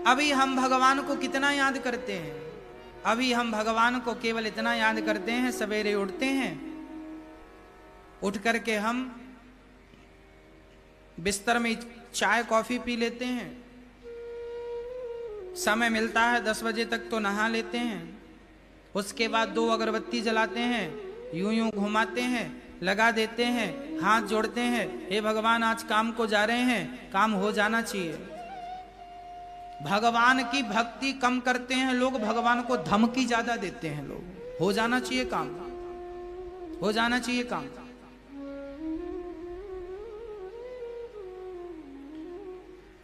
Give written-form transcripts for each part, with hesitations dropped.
अभी हम भगवान को कितना याद करते हैं? अभी हम भगवान को केवल इतना याद करते हैं, सवेरे उठते हैं, उठ करके हम बिस्तर में चाय कॉफी पी लेते हैं, समय मिलता है 10 बजे तक तो नहा लेते हैं, उसके बाद 2 अगरबत्ती जलाते हैं, यूं यूं घुमाते हैं, लगा देते हैं, हाथ जोड़ते हैं, हे भगवान आज काम को जा रहे हैं, काम हो जाना चाहिए। भगवान की भक्ति कम करते हैं लोग, भगवान को धमकी ज्यादा देते हैं लोग। हो जाना चाहिए काम, हो जाना चाहिए काम।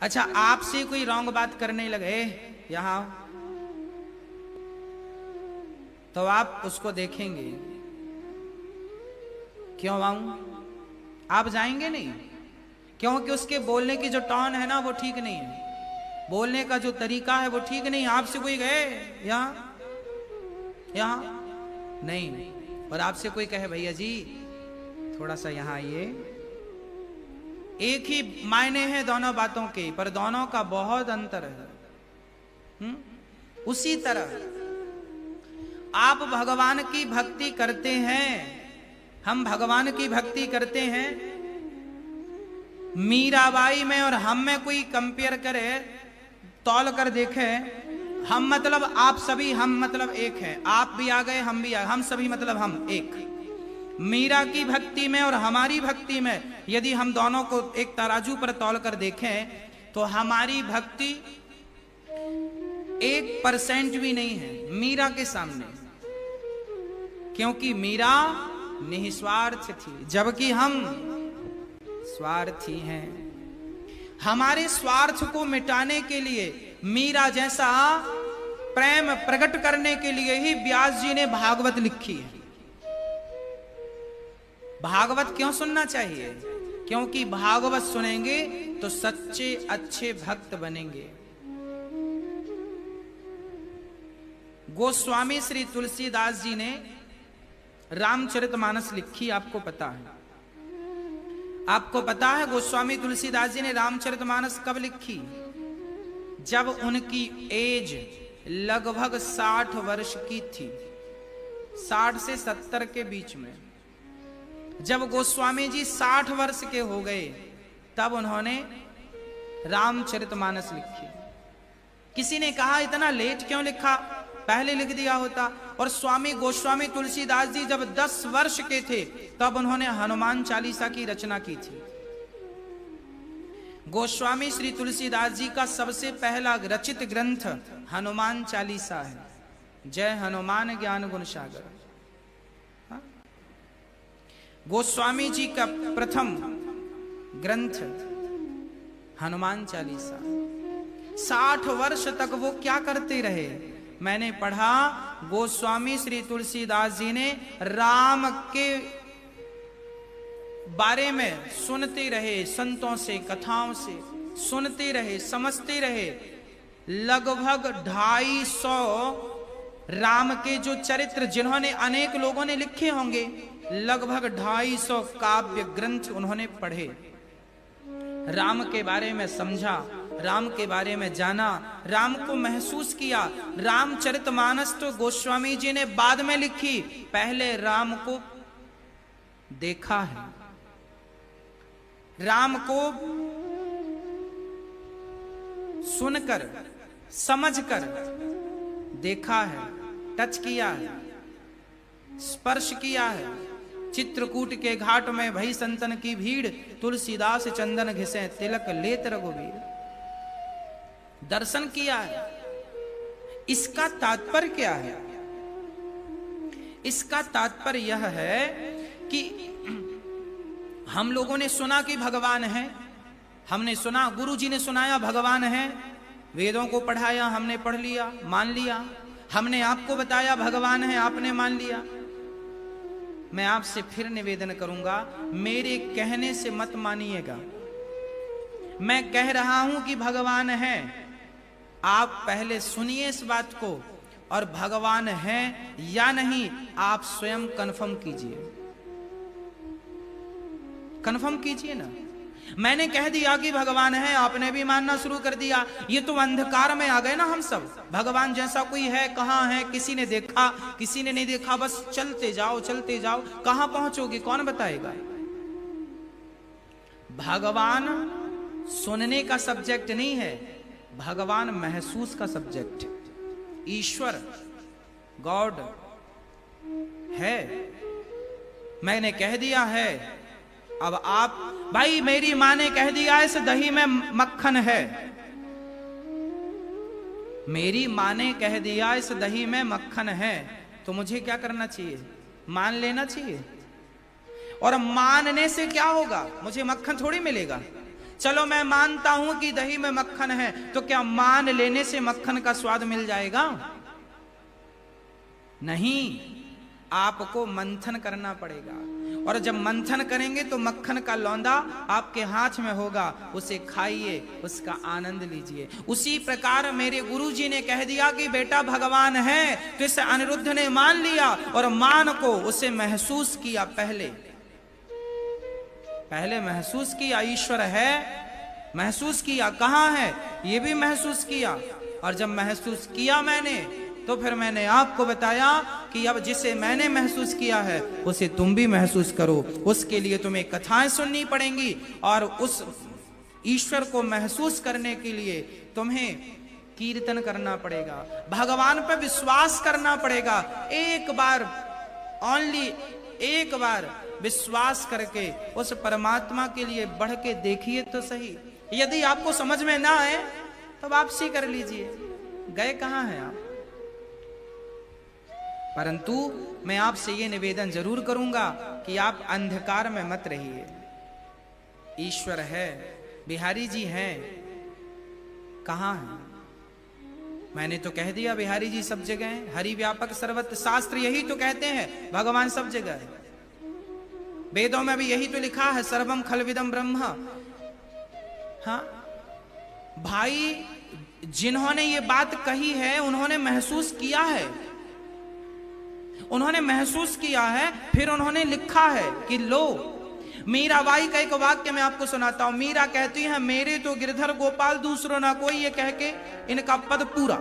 अच्छा, आपसे कोई रॉन्ग बात करने लगे यहां, तो आप उसको देखेंगे, क्यों आऊं? आप जाएंगे नहीं, क्योंकि उसके बोलने की जो टोन है ना वो ठीक नहीं है, बोलने का जो तरीका है वो ठीक नहीं। आपसे कोई गए यहां नहीं, और आपसे कोई कहे भैया जी थोड़ा सा यहां आइए, एक ही मायने हैं दोनों बातों के, पर दोनों का बहुत अंतर है। उसी तरह आप भगवान की भक्ति करते हैं, हम भगवान की भक्ति करते हैं, मीराबाई में और हम में कोई कंपेयर करे, तौल कर देखे, हम मतलब आप सभी, हम मतलब एक हैं, आप भी आ गए हम भी आ गए, हम सभी मतलब हम एक। मीरा की भक्ति में और हमारी भक्ति में यदि हम दोनों को एक तराजू पर तौल कर देखें तो हमारी भक्ति 1% भी नहीं है मीरा के सामने, क्योंकि मीरा निस्वार्थ थी, जबकि हम स्वार्थी हैं। हमारे स्वार्थ को मिटाने के लिए, मीरा जैसा प्रेम प्रकट करने के लिए ही व्यास जी ने भागवत लिखी है। भागवत क्यों सुनना चाहिए? क्योंकि भागवत सुनेंगे तो सच्चे अच्छे भक्त बनेंगे। गोस्वामी श्री तुलसीदास जी ने रामचरितमानस लिखी, आपको पता है? आपको पता है गोस्वामी तुलसीदास जी ने रामचरितमानस कब लिखी? जब उनकी एज लगभग 60 वर्ष की थी, 60 से 70 के बीच में। जब गोस्वामी जी 60 वर्ष के हो गए तब उन्होंने रामचरितमानस लिखी। किसी ने कहा इतना लेट क्यों लिखा, पहले लिख दिया होता। और स्वामी गोस्वामी तुलसीदास जी जब 10 वर्ष के थे तब उन्होंने हनुमान चालीसा की रचना की थी। गोस्वामी श्री तुलसीदास जी का सबसे पहला रचित ग्रंथ हनुमान चालीसा है। जय हनुमान ज्ञान गुण सागर। गोस्वामी जी का प्रथम ग्रंथ हनुमान चालीसा। 60 वर्ष तक वो क्या करते रहे? मैंने पढ़ा गोस्वामी श्री तुलसीदास जी ने राम के बारे में सुनते रहे, संतों से कथाओं से सुनते रहे, समझते रहे। लगभग 250 राम के जो चरित्र जिन्होंने अनेक लोगों ने लिखे होंगे, लगभग 250 काव्य ग्रंथ उन्होंने पढ़े, राम के बारे में समझा, राम के बारे में जाना, राम को महसूस किया। रामचरितमानस तो गोस्वामी जी ने बाद में लिखी, पहले राम को देखा है, राम को सुनकर समझकर देखा है, टच किया है, स्पर्श किया है। चित्रकूट के घाट में भई संतन की भीड़, तुलसीदास चंदन घिसे तिलक लेत रघुवीर। दर्शन किया है। इसका तात्पर्य क्या है? इसका तात्पर्य यह है कि हम लोगों ने सुना कि भगवान है, हमने सुना, गुरु जी ने सुनाया भगवान है, वेदों को पढ़ाया, हमने पढ़ लिया, मान लिया, हमने आपको बताया भगवान है, आपने मान लिया। मैं आपसे फिर निवेदन करूंगा, मेरे कहने से मत मानिएगा। मैं कह रहा हूं कि भगवान है, आप पहले सुनिए इस बात को, और भगवान है या नहीं आप स्वयं कंफर्म कीजिए, कंफर्म कीजिए ना। मैंने कह दिया कि भगवान है, आपने भी मानना शुरू कर दिया। ये तो अंधकार में आ गए ना हम सब। भगवान जैसा कोई है, कहाँ है, किसी ने देखा, किसी ने नहीं देखा, बस चलते जाओ चलते जाओ। कहां पहुंचोगे कौन बताएगा? भगवान सुनने का सब्जेक्ट नहीं है, भगवान महसूस का सब्जेक्ट। ईश्वर गॉड है, मैंने कह दिया है। अब आप भाई, मेरी मां ने कह दिया इस दही में मक्खन है, मेरी मां ने कह दिया इस दही में मक्खन है, तो मुझे क्या करना चाहिए? मान लेना चाहिए। और मानने से क्या होगा? मुझे मक्खन थोड़ी मिलेगा। चलो मैं मानता हूं कि दही में मक्खन है, तो क्या मान लेने से मक्खन का स्वाद मिल जाएगा? नहीं, आपको मंथन करना पड़ेगा। और जब मंथन करेंगे तो मक्खन का लौंदा आपके हाथ में होगा, उसे खाइए, उसका आनंद लीजिए। उसी प्रकार मेरे गुरुजी ने कह दिया कि बेटा भगवान है, तो इसे अनिरुद्ध ने मान लिया और मान को उसे महसूस किया। पहले महसूस किया ईश्वर है, महसूस किया कहां है ये भी महसूस किया। और जब महसूस किया मैंने, तो फिर मैंने आपको बताया कि अब जिसे मैंने महसूस किया है उसे तुम भी महसूस करो। उसके लिए तुम्हें कथाएं सुननी पड़ेंगी, और उस ईश्वर को महसूस करने के लिए तुम्हें कीर्तन करना पड़ेगा, भगवान पर विश्वास करना पड़ेगा। एक बार, ओनली एक बार विश्वास करके उस परमात्मा के लिए बढ़ के देखिए तो सही। यदि आपको समझ में ना आए तो वापसी कर लीजिए, गए कहां हैं आप। परंतु मैं आपसे यह निवेदन जरूर करूंगा कि आप अंधकार में मत रहिए। ईश्वर है, बिहारी जी हैं, कहां हैं? मैंने तो कह दिया बिहारी जी सब जगह हैं, हरि व्यापक सर्वत्र। शास्त्र यही तो कहते हैं भगवान सब जगह है। वेदों में भी यही तो लिखा है, सर्वम खलविदम ब्रह्म। हाँ भाई, जिन्होंने ये बात कही है उन्होंने महसूस किया है, उन्होंने महसूस किया है, फिर उन्होंने लिखा है कि लो। मीराबाई का एक वाक्य मैं आपको सुनाता हूं। मीरा कहती है, मेरे तो गिरधर गोपाल दूसरों ना कोई, ये कह के इनका पद पूरा।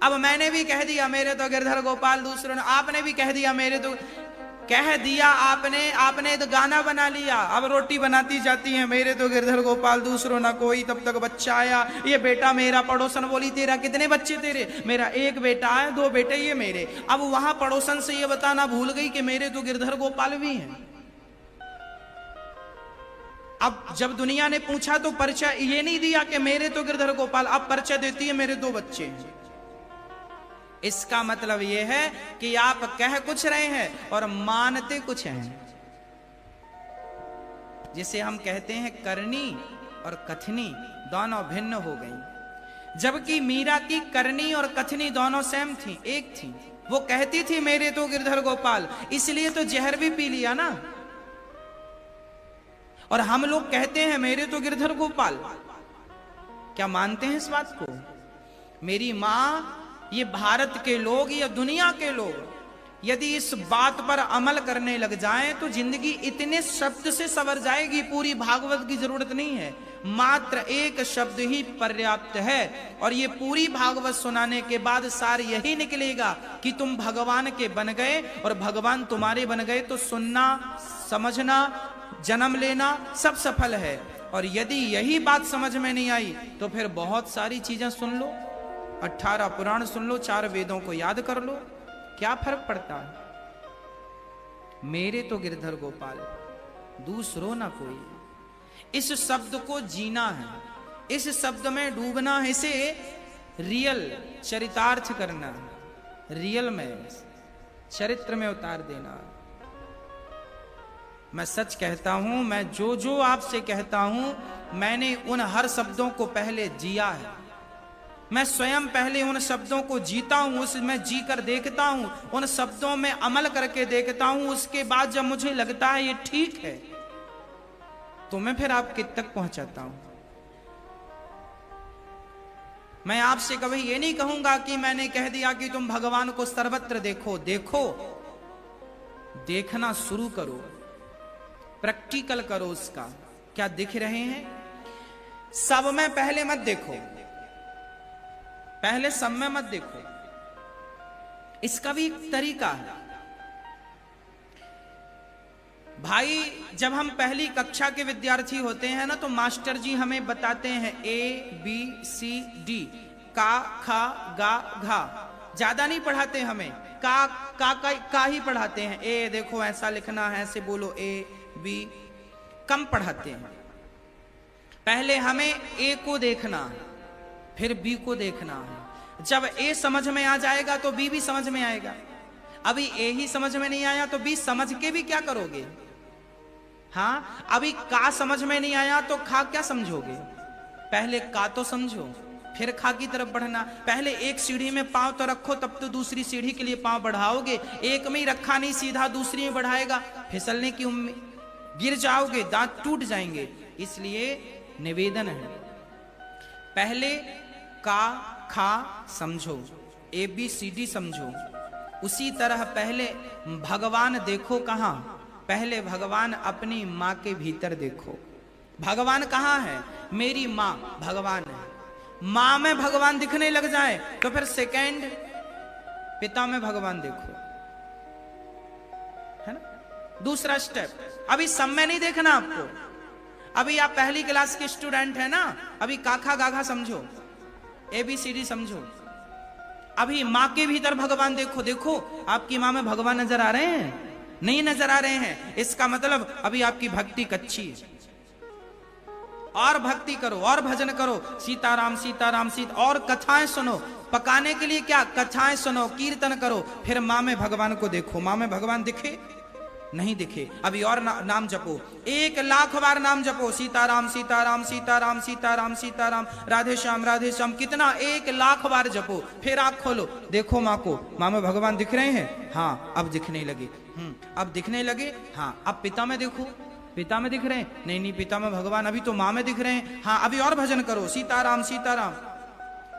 अब मैंने भी कह दिया मेरे तो गिरधर गोपाल दूसरों ना, आपने भी कह दिया मेरे तो, कह दिया आपने तो गाना बना लिया। अब रोटी बनाती जाती है, मेरे तो गिरधर गोपाल दूसरों ना कोई। तब तक बच्चा आया, ये बेटा मेरा। पड़ोसन बोली, तेरा कितने बच्चे? तेरे? मेरा एक बेटा है, दो बेटे ये मेरे। अब वहां पड़ोसन से ये बताना भूल गई कि मेरे तो गिरधर गोपाल भी हैं। अब जब दुनिया ने पूछा तो परिचय ये नहीं दिया कि मेरे तो गिरधर गोपाल, अब परिचय देती है मेरे दो बच्चे हैं। इसका मतलब यह है कि आप कह कुछ रहे हैं और मानते कुछ हैं। जिसे हम कहते हैं करनी और कथनी दोनों भिन्न हो गई। जबकि मीरा की करनी और कथनी दोनों सेम थी, एक थी। वो कहती थी मेरे तो गिरधर गोपाल, इसलिए तो जहर भी पी लिया ना। और हम लोग कहते हैं मेरे तो गिरधर गोपाल। क्या मानते हैं इस बात को? मेरी मां, ये भारत के लोग या दुनिया के लोग यदि इस बात पर अमल करने लग जाएं तो जिंदगी इतने शब्द से सवर जाएगी, पूरी भागवत की जरूरत नहीं है, मात्र एक शब्द ही पर्याप्त है। और ये पूरी भागवत सुनाने के बाद सार यही निकलेगा कि तुम भगवान के बन गए और भगवान तुम्हारे बन गए, तो सुनना, समझना, जन्म लेना सब सफल है। और यदि यही बात समझ में नहीं आई तो फिर बहुत सारी चीजें सुन लो, 18 पुराण सुन लो, 4 वेदों को याद कर लो, क्या फर्क पड़ता है। मेरे तो गिरधर गोपाल दूसरों ना कोई। इस शब्द को जीना है, इस शब्द में डूबना है, इसे रियल चरितार्थ करना है, रियल में चरित्र में उतार देना। मैं सच कहता हूं, मैं जो जो आपसे कहता हूं, मैंने उन हर शब्दों को पहले जिया है। मैं स्वयं पहले उन शब्दों को जीता हूं, उसमें जी कर देखता हूं, उन शब्दों में अमल करके देखता हूं। उसके बाद जब मुझे लगता है ये ठीक है, तो मैं फिर आपके तक पहुंचाता हूं। मैं आपसे कभी ये नहीं कहूंगा कि मैंने कह दिया कि तुम भगवान को सर्वत्र देखो। देखो, देखना शुरू करो। प्रैक्टिकल करो उसका। क्या दिख रहे हैं? सब में पहले मत देखो, पहले सब में मत देखो। इसका भी एक तरीका है भाई। जब हम पहली कक्षा के विद्यार्थी होते हैं ना, तो मास्टर जी हमें बताते हैं ABCD, का खा गा घा। ज्यादा नहीं पढ़ाते हमें, का ही पढ़ाते हैं। ए देखो ऐसा लिखना है, ऐसे बोलो A B, कम पढ़ाते हैं। पहले हमें A को देखना है, फिर B को देखना है। जब A समझ में आ जाएगा तो B भी समझ में आएगा। अभी A ही समझ में नहीं आया तो B समझ के भी क्या करोगे? हाँ, अभी का समझ में नहीं आया तो खा क्या समझोगे? पहले का तो समझो, फिर खा की तरफ बढ़ना। पहले एक सीढ़ी में पांव तो रखो, तब तो दूसरी सीढ़ी के लिए पांव बढ़ाओगे। एक में ही रखा नहीं सीधा, दूसरी में बढ़ाएगा, फिसलने की उम्मीद, गिर जाओगे, दांत टूट जाएंगे। इसलिए निवेदन है, पहले का खा समझो, ABCD समझो। उसी तरह पहले भगवान देखो कहां? पहले भगवान अपनी मां के भीतर देखो। भगवान कहां है? मेरी मां भगवान है। मां में भगवान दिखने लग जाए तो फिर सेकंड पिता में भगवान देखो, है ना। दूसरा स्टेप, अभी सब में नहीं देखना आपको। अभी आप पहली क्लास के स्टूडेंट है ना, अभी काखा गाघा समझो, ABCD समझो। अभी मां के भीतर भगवान देखो। देखो आपकी मां में भगवान नजर आ रहे हैं? नहीं नजर आ रहे हैं। इसका मतलब अभी आपकी भक्ति कच्ची है। और भक्ति करो और भजन करो, सीताराम सीताराम सीता, और कथाएं सुनो। पकाने के लिए क्या? कथाएं सुनो, कीर्तन करो, फिर मां में भगवान को देखो। मां में भगवान दिखे? नहीं दिखे। अभी और नाम जपो, 1,00,000 बार नाम जपो। सीताराम सीताराम सीताराम सीताराम सीताराम, राधे श्याम राधे श्याम। कितना? 1,00,000 बार जपो। फिर आंख खोलो, देखो मां को। मां में भगवान दिख रहे हैं? हाँ, अब दिखने लगे। अब दिखने लगे। हाँ, अब पिता में देखो, पिता में दिख रहे हैं? नहीं नहीं, पिता में भगवान, अभी तो मां में दिख रहे हैं। हाँ, अभी और भजन करो, सीताराम सीताराम।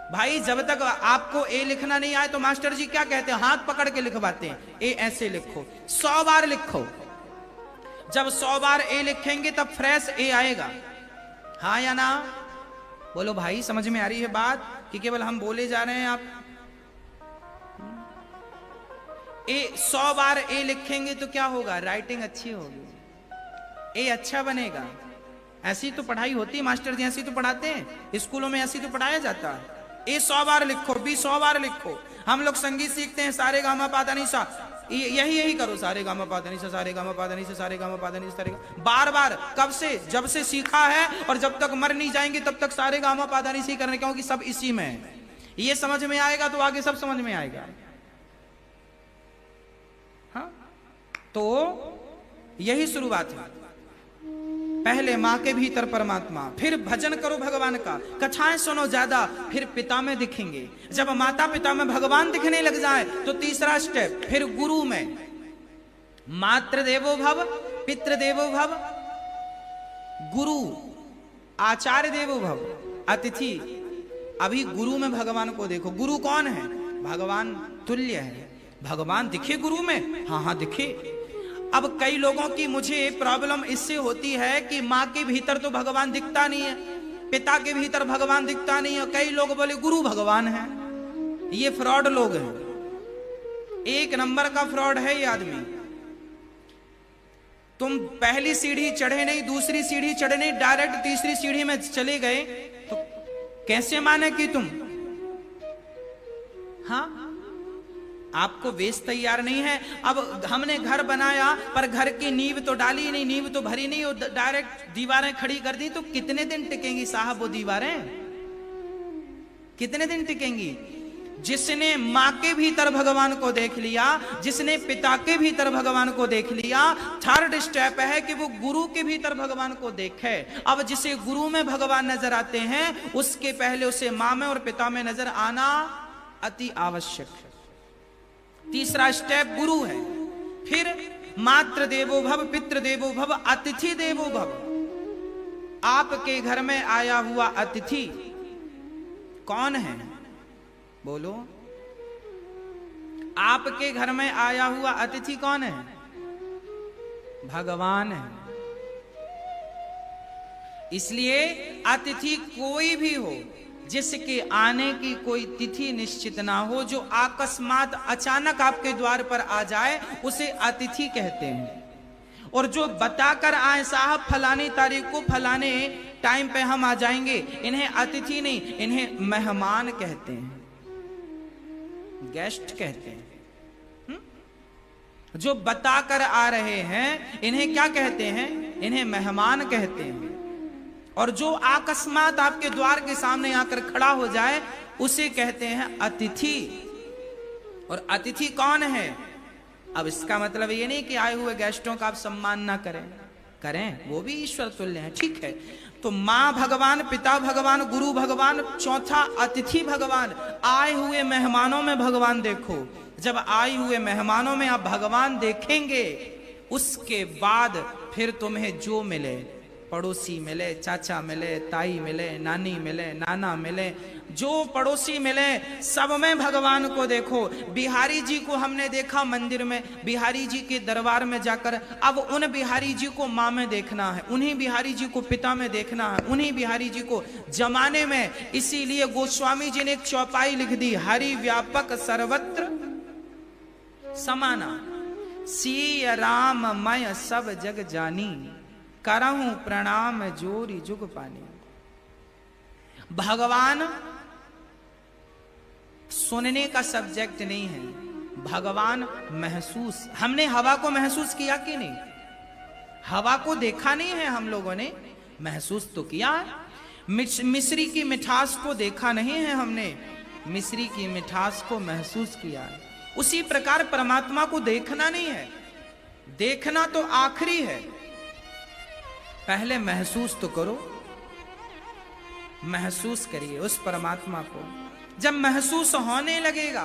भाई जब तक आपको ए लिखना नहीं आए तो मास्टर जी क्या कहते हैं? हाथ पकड़ के लिखवाते हैं, ए ऐसे लिखो, 100 बार लिखो। जब 100 बार ए लिखेंगे तब फ्रेश ए आएगा। हाँ या ना? बोलो भाई, समझ में आ रही है बात कि केवल हम बोले जा रहे हैं? आप 100 बार ए लिखेंगे तो क्या होगा? राइटिंग अच्छी होगी, ए अच्छा बनेगा। ऐसी तो पढ़ाई होती है, मास्टर जी ऐसी तो पढ़ाते हैं, स्कूलों में ऐसी तो पढ़ाया जाता है। ए 100 बार लिखो, बी 100 बार लिखो। हम लोग संगीत सीखते हैं, सारे गामा पादा नी सा, यही करो, सारे गामा पादा नी सा, सारे गामा पादा नी सा, सारे गामा पादा नी सा, सारे बार बार। कब से? जब से सीखा है, और जब तक मर नहीं जाएंगे तब तक सारे गामा पादा नी सी करने, क्योंकि सब इसी में है। ये समझ में आएगा तो आगे सब समझ में आएगा। हाँ, तो यही शुरुआत है। पहले मां के भीतर परमात्मा, फिर भजन करो भगवान का, कथाएं सुनो ज्यादा, फिर पिता में दिखेंगे। जब माता पिता में भगवान दिखने लग जाए तो तीसरा स्टेप, फिर गुरु में। मातृ देवो भव, पितृ देवो भव, गुरु आचार्य देवो भव, अतिथि। अभी गुरु में भगवान को देखो। गुरु कौन है? भगवान तुल्य है। भगवान दिखे गुरु में? हाँ हाँ दिखे। अब कई लोगों की मुझे प्रॉब्लम इससे होती है कि माँ के भीतर तो भगवान दिखता नहीं है, पिता के भीतर भगवान दिखता नहीं है। कई लोग बोले गुरु भगवान है। ये फ्रॉड लोग हैं, एक नंबर का फ्रॉड है ये आदमी। तुम पहली सीढ़ी चढ़े नहीं, दूसरी सीढ़ी चढ़े नहीं, डायरेक्ट तीसरी सीढ़ी में चले गए तो कैसे माने कि तुम? हाँ, आपको बेस तैयार नहीं है। अब हमने घर बनाया पर घर की नींव तो डाली नहीं, नींव तो भरी नहीं, और डायरेक्ट दीवारें खड़ी कर दी, तो कितने दिन टिकेंगी साहब वो दीवारें? कितने दिन टिकेंगी? जिसने मां के भीतर भगवान को देख लिया, जिसने पिता के भीतर भगवान को देख लिया, थर्ड स्टेप है कि वो गुरु के भीतर भगवान को देखे। अब जिसे गुरु में भगवान नजर आते हैं, उसके पहले उसे मां में और पिता में नजर आना अति आवश्यक है। तीसरा स्टेप गुरु है। फिर मातृ देवो भव, पितृ देवो भव, अतिथि देवो भव। आपके घर में आया हुआ अतिथि कौन है? बोलो, आपके घर में आया हुआ अतिथि कौन है? भगवान है। इसलिए अतिथि कोई भी हो जिसके आने की कोई तिथि निश्चित ना हो, जो अकस्मात अचानक आपके द्वार पर आ जाए, उसे अतिथि कहते हैं। और जो बताकर आए साहब फलानी तारीख को फलाने टाइम पे हम आ जाएंगे, इन्हें अतिथि नहीं, इन्हें मेहमान कहते हैं, गेस्ट कहते हैं। जो बताकर आ रहे हैं इन्हें क्या कहते हैं? इन्हें मेहमान कहते हैं। और जो अकस्मात आपके द्वार के सामने आकर खड़ा हो जाए उसे कहते हैं अतिथि। और अतिथि कौन है? अब इसका मतलब ये नहीं कि आए हुए गेस्टों का आप सम्मान ना करें, करें, वो भी ईश्वर तुल्य है, ठीक है। तो मां भगवान, पिता भगवान, गुरु भगवान, चौथा अतिथि भगवान। आए हुए मेहमानों में भगवान देखो। जब आए हुए मेहमानों में आप भगवान देखेंगे, उसके बाद फिर तुम्हें जो मिले, पड़ोसी मिले, चाचा मिले, ताई मिले, नानी मिले, नाना मिले, जो पड़ोसी मिले, सब में भगवान को देखो। बिहारी जी को हमने देखा मंदिर में, बिहारी जी के दरबार में जाकर, अब उन बिहारी जी को माँ में देखना है, उन्हीं बिहारी जी को पिता में देखना है, उन्हीं बिहारी जी को जमाने में। इसीलिए गोस्वामी जी ने एक चौपाई लिख दी, हरि व्यापक सर्वत्र समाना, सिय राम मय सब जग जानी, करहूं प्रणाम जोरी जुग पानी। भगवान सुनने का सब्जेक्ट नहीं है, भगवान महसूस। हमने हवा को महसूस किया कि नहीं? हवा को देखा नहीं है, हम लोगों ने महसूस तो किया है। मिश्री की मिठास को देखा नहीं है हमने, मिश्री की मिठास को महसूस किया है। उसी प्रकार परमात्मा को देखना नहीं है, देखना तो आखिरी है, पहले महसूस तो करो। महसूस करिए उस परमात्मा को। जब महसूस होने लगेगा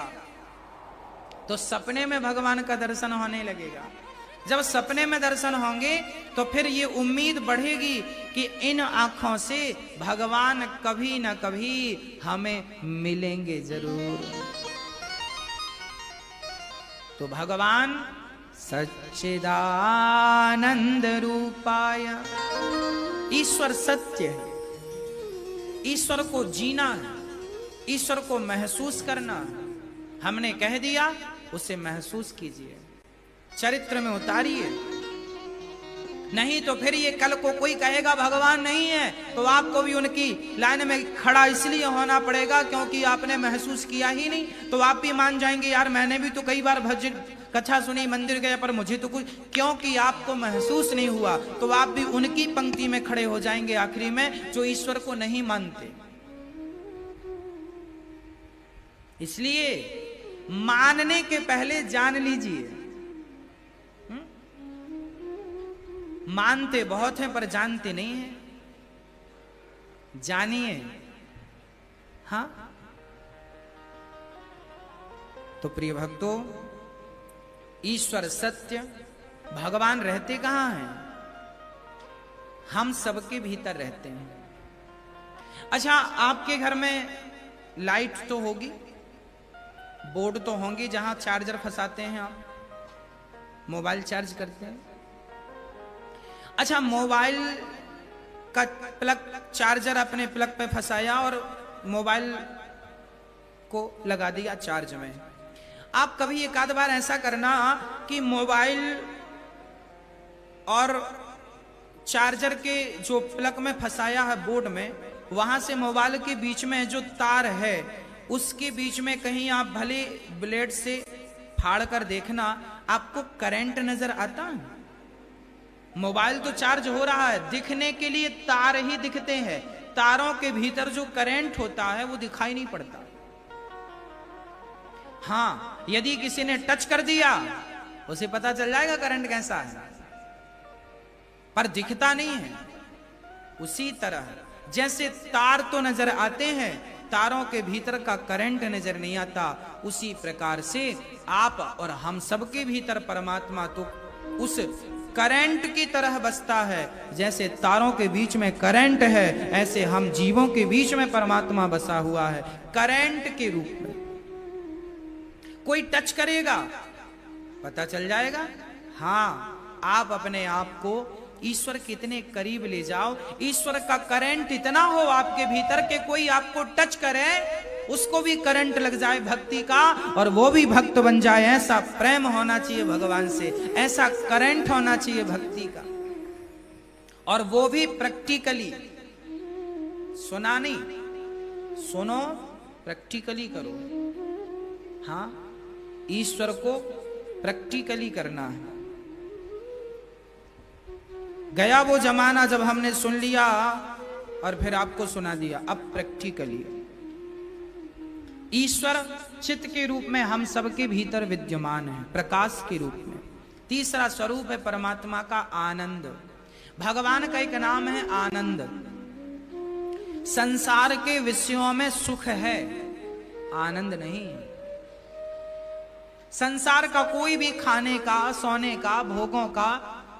तो सपने में भगवान का दर्शन होने लगेगा। जब सपने में दर्शन होंगे तो फिर ये उम्मीद बढ़ेगी कि इन आंखों से भगवान कभी न कभी हमें मिलेंगे जरूर। तो भगवान सच्चिदानंद रूपाय, ईश्वर सत्य है, ईश्वर को जीना है, ईश्वर को महसूस करना है। हमने कह दिया, उसे महसूस कीजिए, चरित्र में उतारिए। नहीं तो फिर ये कल को कोई कहेगा भगवान नहीं है, तो आपको भी उनकी लाइन में खड़ा इसलिए होना पड़ेगा क्योंकि आपने महसूस किया ही नहीं। तो आप भी मान जाएंगे, यार मैंने भी तो कई बार भजन कथा सुनी, मंदिर गया, पर मुझे तो कुछ, क्योंकि आपको महसूस नहीं हुआ तो आप भी उनकी पंक्ति में खड़े हो जाएंगे आखिरी में, जो ईश्वर को नहीं मानते। इसलिए मानने के पहले जान लीजिए। मानते बहुत हैं पर जानते नहीं हैं, जानिए। हाँ, तो प्रिय भक्तों, ईश्वर सत्य, भगवान रहते कहां हैं? हम सबके भीतर रहते हैं। अच्छा, आपके घर में लाइट तो होगी, बोर्ड तो होंगी जहां चार्जर फंसाते हैं, आप मोबाइल चार्ज करते हैं। अच्छा, मोबाइल का प्लग, चार्जर अपने प्लग पे फंसाया और मोबाइल को लगा दिया चार्ज में। आप कभी एक आध बार ऐसा करना कि मोबाइल और चार्जर के जो प्लग में फंसाया है बोर्ड में, वहां से मोबाइल के बीच में जो तार है उसके बीच में कहीं आप भले ब्लेड से फाड़ कर देखना, आपको करंट नजर आता है? मोबाइल तो चार्ज हो रहा है, दिखने के लिए तार ही दिखते हैं, तारों के भीतर जो करंट होता है वो दिखाई नहीं पड़ता। हाँ, यदि किसी ने टच कर दिया उसे पता चल जाएगा करंट कैसा है, पर दिखता नहीं है। उसी तरह जैसे तार तो नजर आते हैं, तारों के भीतर का करंट नजर नहीं आता, उसी प्रकार से आप और हम सबके भीतर परमात्मा तो उस करंट की तरह बसता है। जैसे तारों के बीच में करंट है, ऐसे हम जीवों के बीच में परमात्मा बसा हुआ है करंट के रूप में। कोई टच करेगा पता चल जाएगा। हाँ, आप अपने आप को ईश्वर के इतने करीब ले जाओ, ईश्वर का करंट इतना हो आपके भीतर के कोई आपको टच करे, उसको भी करंट लग जाए भक्ति का और वो भी भक्त बन जाए। ऐसा प्रेम होना चाहिए भगवान से, ऐसा करंट होना चाहिए भक्ति का, और वो भी प्रैक्टिकली। सुना नहीं, सुनो, प्रैक्टिकली करो। हाँ, ईश्वर को प्रैक्टिकली करना है। गया वो जमाना जब हमने सुन लिया और फिर आपको सुना दिया, अब प्रैक्टिकली। ईश्वर चित्त के रूप में हम सबके भीतर विद्यमान है, प्रकाश के रूप में। तीसरा स्वरूप है परमात्मा का आनंद। भगवान का एक नाम है आनंद। संसार के विषयों में सुख है, आनंद नहीं। संसार का कोई भी खाने का, सोने का, भोगों का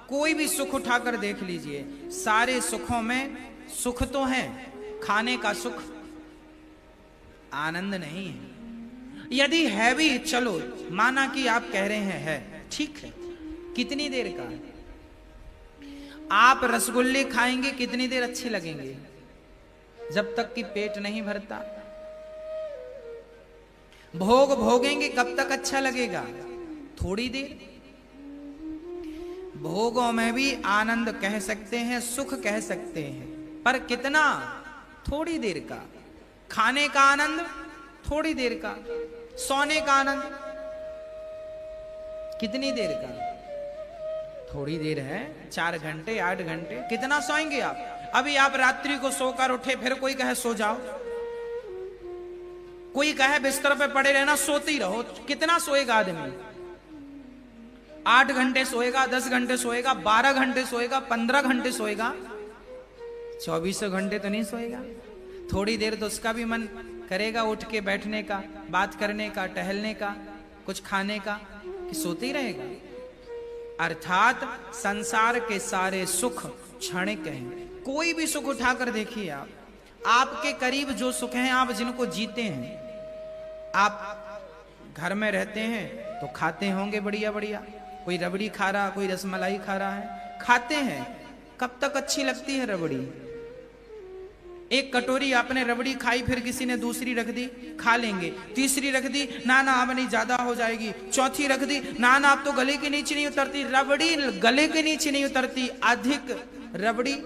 कोई भी सुख उठाकर देख लीजिए, सारे सुखों में सुख तो है, खाने का सुख आनंद नहीं है। यदि है भी, चलो माना कि आप कह रहे हैं है, ठीक है, कितनी देर का? आप रसगुल्ले खाएंगे कितनी देर अच्छे लगेंगे? जब तक कि पेट नहीं भरता। भोग भोगेंगे कब तक अच्छा लगेगा? थोड़ी देर। भोगों में भी आनंद कह सकते हैं, सुख कह सकते हैं, पर कितना? थोड़ी देर का। खाने का आनंद थोड़ी देर का, सोने का आनंद कितनी देर का? थोड़ी देर है, 4 घंटे 8 घंटे। कितना सोएंगे आप? अभी आप रात्रि को सोकर उठे, फिर कोई कहे सो जाओ, कोई कहे बिस्तर पे पड़े रहना, सोते ही रहो। कितना सोएगा आदमी? 8 घंटे सोएगा, 10 घंटे सोएगा, 12 घंटे सोएगा, 15 घंटे सोएगा, 24 घंटे तो नहीं सोएगा। थोड़ी देर तो उसका भी मन करेगा उठ के बैठने का, बात करने का, टहलने का, कुछ खाने का, कि सोते ही रहेगा। अर्थात संसार के सारे सुख क्षणिक हैं। कोई भी सुख उठाकर देखिए आप, आपके करीब जो सुख हैं, आप जिनको जीते हैं, आप घर में रहते हैं तो खाते होंगे बढ़िया बढ़िया, कोई रबड़ी खा रहा, कोई रसमलाई खा रहा है, खाते हैं। कब तक अच्छी लगती है रबड़ी? एक कटोरी आपने रबड़ी खाई, फिर किसी ने दूसरी रख दी, खा लेंगे। तीसरी रख दी, ना ना अब नहीं, ज्यादा हो जाएगी। चौथी रख दी, ना ना अब तो गले के नीचे नहीं उतरती। रबड़ी गले के नीचे नहीं उतरती। अधिक रबड़ी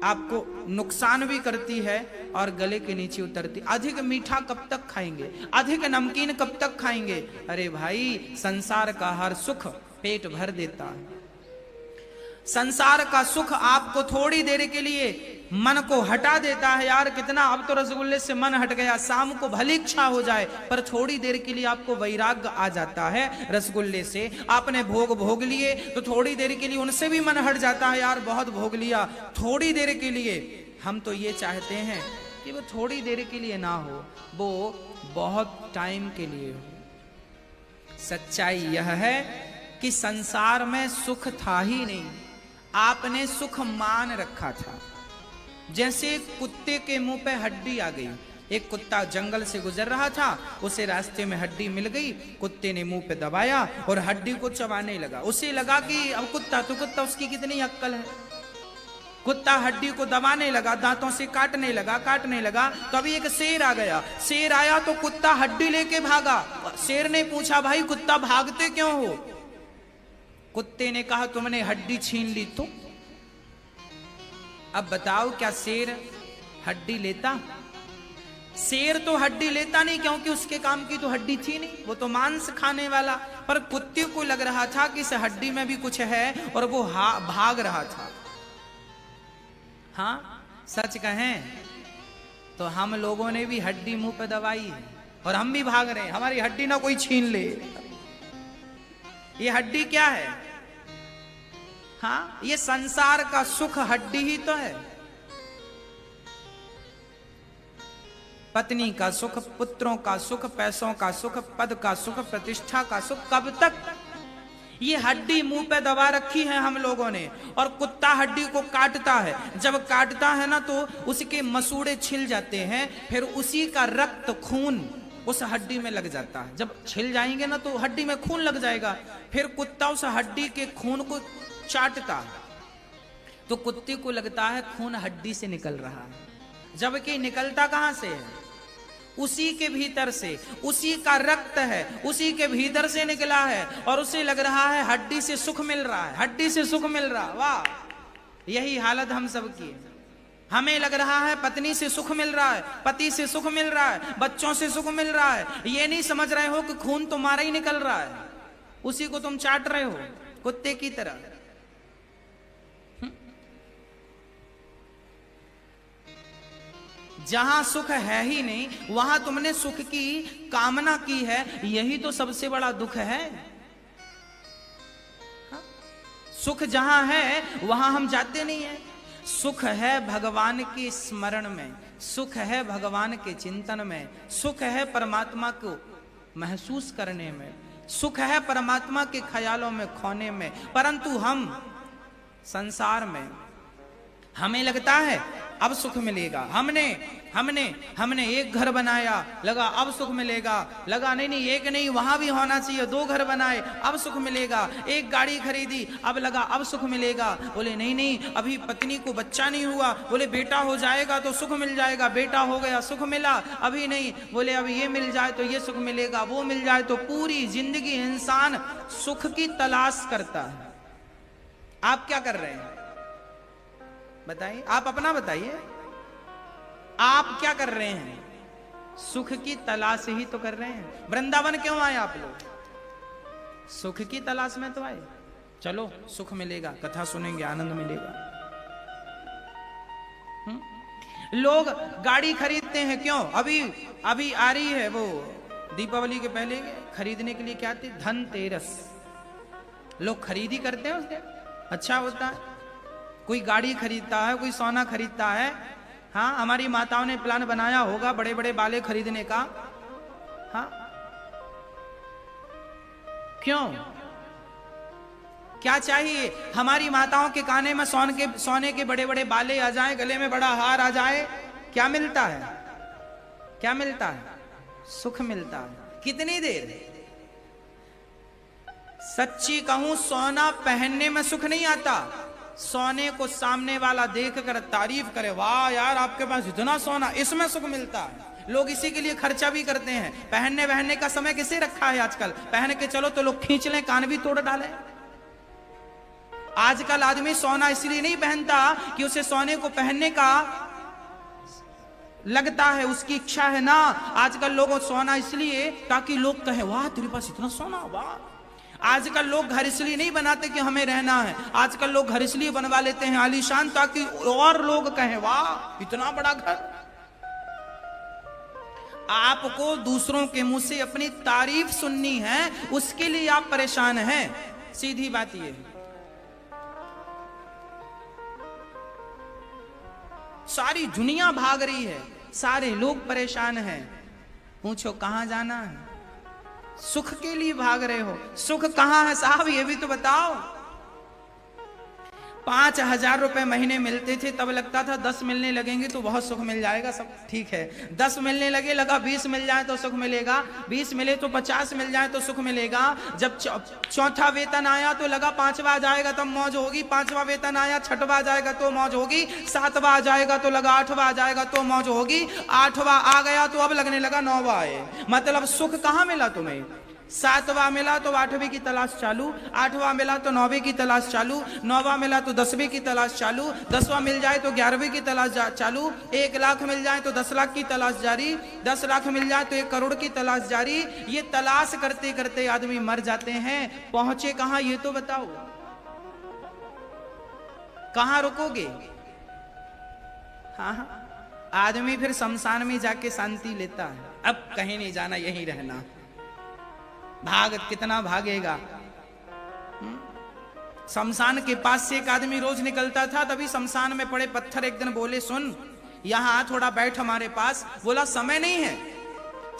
आपको नुकसान भी करती है और गले के नीचे उतरती। अधिक मीठा कब तक खाएंगे? अधिक नमकीन कब तक खाएंगे? अरे भाई, संसार का हर सुख पेट भर देता है। संसार का सुख आपको थोड़ी देर के लिए मन को हटा देता है। यार कितना, अब तो रसगुल्ले से मन हट गया, शाम को भली इच्छा हो जाए, पर थोड़ी देर के लिए आपको वैराग्य आ जाता है रसगुल्ले से। आपने भोग भोग लिए तो थोड़ी देर के लिए उनसे भी मन हट जाता है, यार बहुत भोग लिया, थोड़ी देर के लिए। हम तो ये चाहते हैं कि वो थोड़ी देर के लिए ना हो, वो बहुत टाइम के लिए हो। सच्चाई यह है कि संसार में सुख था ही नहीं, आपने सुख मान रखा था। जैसे कुत्ते के मुंह पे हड्डी आ गई। एक कुत्ता जंगल से गुजर रहा था, उसे रास्ते में हड्डी मिल गई, कुत्ते ने मुंह पे दबाया और हड्डी को चबाने लगा। उसे लगा कि अब कुत्ता तो कुत्ता, उसकी कितनी अक्ल है। कुत्ता हड्डी को दबाने लगा, दांतों से काटने लगा। तो अभी एक शेर आ गया। शेर आया तो कुत्ता हड्डी लेके भागा। शेर ने पूछा, भाई कुत्ता भागते क्यों हो? कुत्ते ने कहा, तुमने हड्डी छीन ली तो। अब बताओ, क्या शेर हड्डी लेता? शेर तो हड्डी लेता नहीं, क्योंकि उसके काम की तो हड्डी थी नहीं, वो तो मांस खाने वाला। पर कुत्ते को लग रहा था कि इस हड्डी में भी कुछ है और वो भाग रहा था। हाँ, सच कहें तो हम लोगों ने भी हड्डी मुंह पे दबाई है और हम भी भाग रहे हैं। हमारी हड्डी ना कोई छीन ले। ये हड्डी क्या है? हाँ, ये संसार का सुख हड्डी ही तो है। पत्नी का सुख, पुत्रों का सुख, पैसों का सुख, पद का सुख, प्रतिष्ठा का सुख, कब तक? ये हड्डी मुंह पे दबा रखी है हम लोगों ने। और कुत्ता हड्डी को काटता है, जब काटता है ना तो उसके मसूड़े छिल जाते हैं, फिर उसी का रक्त खून उस हड्डी में लग जाता है। जब छिल जाएंगे ना तो हड्डी में खून लग जाएगा, फिर कुत्ता उस हड्डी के खून को चाटता है। तो कुत्ते को लगता है खून हड्डी से निकल रहा है, जबकि निकलता कहां से है? उसी के भीतर से, उसी का रक्त है, उसी के भीतर से निकला है, और उसे लग रहा है हड्डी से सुख मिल रहा है, हड्डी से सुख मिल रहा। वाह, यही हालत हम सब की है। हमें लग रहा है पत्नी से सुख मिल रहा है, पति से सुख मिल रहा है, बच्चों से सुख मिल रहा है। ये नहीं समझ रहे हो कि खून तुम्हारा ही निकल रहा है, उसी को तुम चाट रहे हो कुत्ते की तरह। जहां सुख है ही नहीं, वहां तुमने सुख की कामना की है, यही तो सबसे बड़ा दुख है। सुख जहां है वहां हम जाते नहीं है। सुख है भगवान के स्मरण में, सुख है भगवान के चिंतन में, सुख है परमात्मा को महसूस करने में, सुख है परमात्मा के ख्यालों में खोने में। परंतु हम संसार में हमें लगता है अब सुख मिलेगा। हमने एक घर बनाया, लगा अब सुख मिलेगा, लगा नहीं एक नहीं वहां भी होना चाहिए, 2 घर बनाए अब सुख मिलेगा, एक गाड़ी खरीदी अब लगा अब सुख मिलेगा, बोले नहीं अभी पत्नी को बच्चा नहीं हुआ, बोले बेटा हो जाएगा तो सुख मिल जाएगा, बेटा हो गया सुख मिला, अभी नहीं, बोले अब ये मिल जाए तो ये सुख मिलेगा, वो मिल जाए तो। पूरी जिंदगी इंसान सुख की तलाश करता है। आप क्या कर रहे हैं बताइए, आप अपना बताइए, आप क्या कर रहे हैं? सुख की तलाश ही तो कर रहे हैं। वृंदावन क्यों आए आप लोग? सुख की तलाश में तो आए। चलो सुख मिलेगा, कथा सुनेंगे, आनंद मिलेगा। लोग गाड़ी खरीदते हैं क्यों? अभी आ रही है वो दीपावली के पहले खरीदने के लिए क्या आती? धनतेरस। लोग खरीदी करते हैं उसके, अच्छा होता है। कोई गाड़ी खरीदता है, कोई सोना खरीदता है। हाँ, हमारी माताओं ने प्लान बनाया होगा बड़े बड़े बाले खरीदने का। हाँ, क्यों? क्या चाहिए? हमारी माताओं के काने में सोने के बड़े बड़े बाले आ जाएं, गले में बड़ा हार आ जाए। क्या मिलता है? क्या मिलता है? सुख मिलता है। कितनी देर? सच्ची कहूं, सोना पहनने में सुख नहीं आता। सोने को सामने वाला देखकर तारीफ करे, वाह यार आपके पास इतना सोना, इसमें सुख मिलता है। लोग इसी के लिए खर्चा भी करते हैं। पहनने का समय किसे रखा है आजकल? पहन के चलो तो लोग खींच लें, कान भी तोड़ डालें। आजकल आदमी सोना इसलिए नहीं पहनता कि उसे सोने को पहनने का लगता है, उसकी इच्छा है ना। आजकल लोगों सोना इसलिए ताकि लोग कहें, वाह तेरे पास इतना सोना, वाह। आजकल लोग घर इसलिए नहीं बनाते कि हमें रहना है, आजकल लोग घर इसलिए बनवा लेते हैं आलीशान ताकि और लोग कहें, वाह इतना बड़ा घर। आपको दूसरों के मुंह से अपनी तारीफ सुननी है, उसके लिए आप परेशान हैं। सीधी बात ये है। सारी दुनिया भाग रही है, सारे लोग परेशान हैं। पूछो कहां जाना है? सुख के लिए भाग रहे हो। सुख कहां है साहब, ये भी तो बताओ। 5,000 रुपए महीने मिलते थे, तब लगता था 10 मिलने लगेंगे तो बहुत सुख मिल जाएगा, सब ठीक है। 10 मिलने लगे, लगा 20 मिल जाए तो सुख मिलेगा, 20 मिले तो 50 मिल जाए तो सुख मिलेगा। जब चौथा वेतन आया तो लगा 5वां आ जाएगा तब मौज होगी, 5वां वेतन आया, 6वां आ जाएगा तो मौज होगी, 7वां आ जाएगा तो लगा 8वां आ जाएगा तो मौज होगी, 8वां आ गया तो अब लगने लगा 9वां आए। मतलब सुख कहां मिला तुम्हें? 7वां मिला तो 8वीं की तलाश चालू, 8वां मिला तो 9वीं की तलाश चालू, 9वां मिला तो 10वीं की तलाश चालू, 10वां मिल जाए तो 11वीं की तलाश चालू, 1 लाख मिल जाए तो 10 लाख की तलाश जारी, 10 लाख मिल जाए तो 1 करोड़ की तलाश जारी। ये तलाश करते करते आदमी मर जाते हैं। पहुंचे कहां ये तो बताओ, कहां रुकोगे? हाँ, आदमी फिर शमशान में जाके शांति लेता है, अब कहीं नहीं जाना, यहीं रहना। भाग कितना भागेगा? शमशान के पास से एक आदमी रोज निकलता था, तभी शमशान में पड़े पत्थर एक दिन बोले, सुन यहां थोड़ा बैठ हमारे पास। बोला समय नहीं है।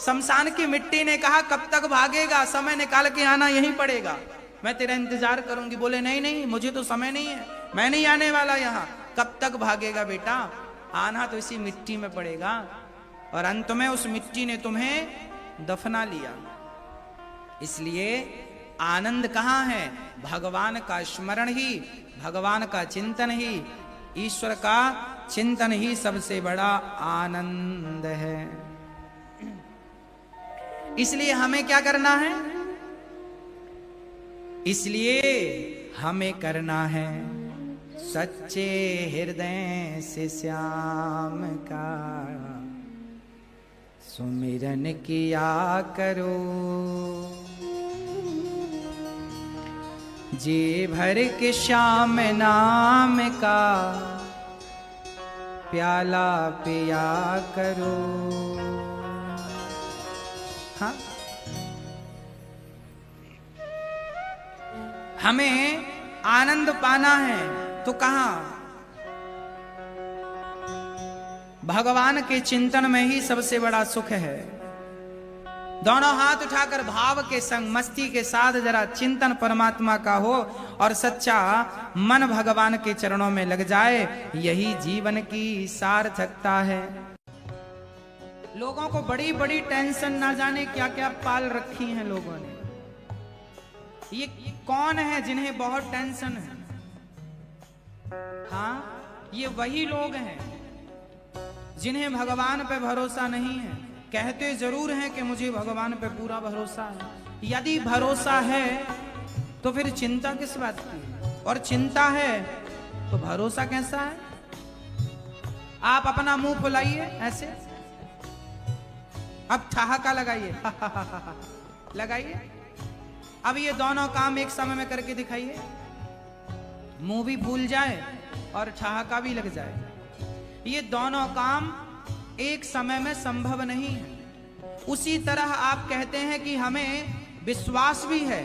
शमशान की मिट्टी ने कहा कब तक भागेगा, समय निकाल के आना, यहीं पड़ेगा, मैं तेरा इंतजार करूंगी। बोले नहीं मुझे तो समय नहीं है, मैं नहीं आने वाला यहाँ। कब तक भागेगा बेटा, आना तो इसी मिट्टी में पड़ेगा। और अंत में उस मिट्टी ने तुम्हें दफना लिया। इसलिए आनंद कहां है? भगवान का स्मरण ही भगवान का चिंतन ही, ईश्वर का चिंतन ही सबसे बड़ा आनंद है। इसलिए हमें क्या करना है? इसलिए हमें करना है सच्चे हृदय से श्याम का सुमिरन किया करो। जी भर के श्याम नाम का प्याला पिया करो। हाँ, हमें आनंद पाना है तो कहां? भगवान के चिंतन में ही सबसे बड़ा सुख है। दोनों हाथ उठाकर भाव के संग मस्ती के साथ जरा चिंतन परमात्मा का हो और सच्चा मन भगवान के चरणों में लग जाए, यही जीवन की सार्थकता है। लोगों को बड़ी बड़ी टेंशन, ना जाने क्या क्या पाल रखी हैं लोगों ने। ये कौन है जिन्हें बहुत टेंशन है? हाँ, ये वही लोग हैं जिन्हें भगवान पे भरोसा नहीं है। कहते जरूर हैं कि मुझे भगवान पे पूरा भरोसा है। यदि भरोसा है तो फिर चिंता किस बात की? और चिंता है तो भरोसा कैसा है? आप अपना मुंह फुलाइए ऐसे, अब ठहाका लगाइए लगाइए। अब ये दोनों काम एक समय में करके दिखाइए। मुंह भी फूल जाए और ठहाका भी लग जाए। ये दोनों काम एक समय में संभव नहीं है। उसी तरह आप कहते हैं कि हमें विश्वास भी है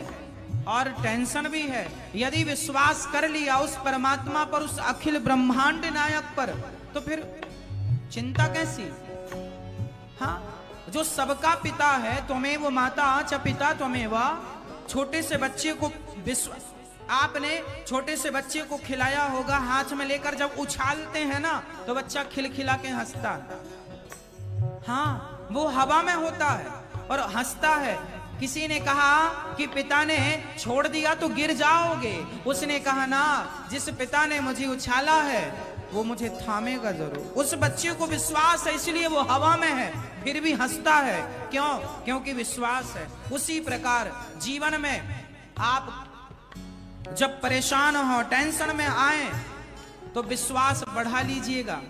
और टेंशन भी है। यदि विश्वास कर लिया उस परमात्मा पर, उस अखिल ब्रह्मांड नायक पर, तो फिर चिंता कैसी? हाँ, जो सबका पिता है, त्वमेव माता च पिता त्वमेव। छोटे से बच्चे को आपने छोटे से बच्चे को खिलाया होगा, हाथ में लेकर जब उछालते हैं ना तो बच्चा खिलखिला के हंसता है। हाँ, वो हवा में होता है और हंसता है। किसी ने कहा कि पिता ने छोड़ दिया तो गिर जाओगे। उसने कहा ना, जिस पिता ने मुझे उछाला है वो मुझे थामेगा जरूर। उस बच्चे को विश्वास है, इसलिए वो हवा में है फिर भी हंसता है। क्यों? क्योंकि विश्वास है। उसी प्रकार जीवन में आप जब परेशान हो, टेंशन में आए तो विश्वास बढ़ा लीजिएगा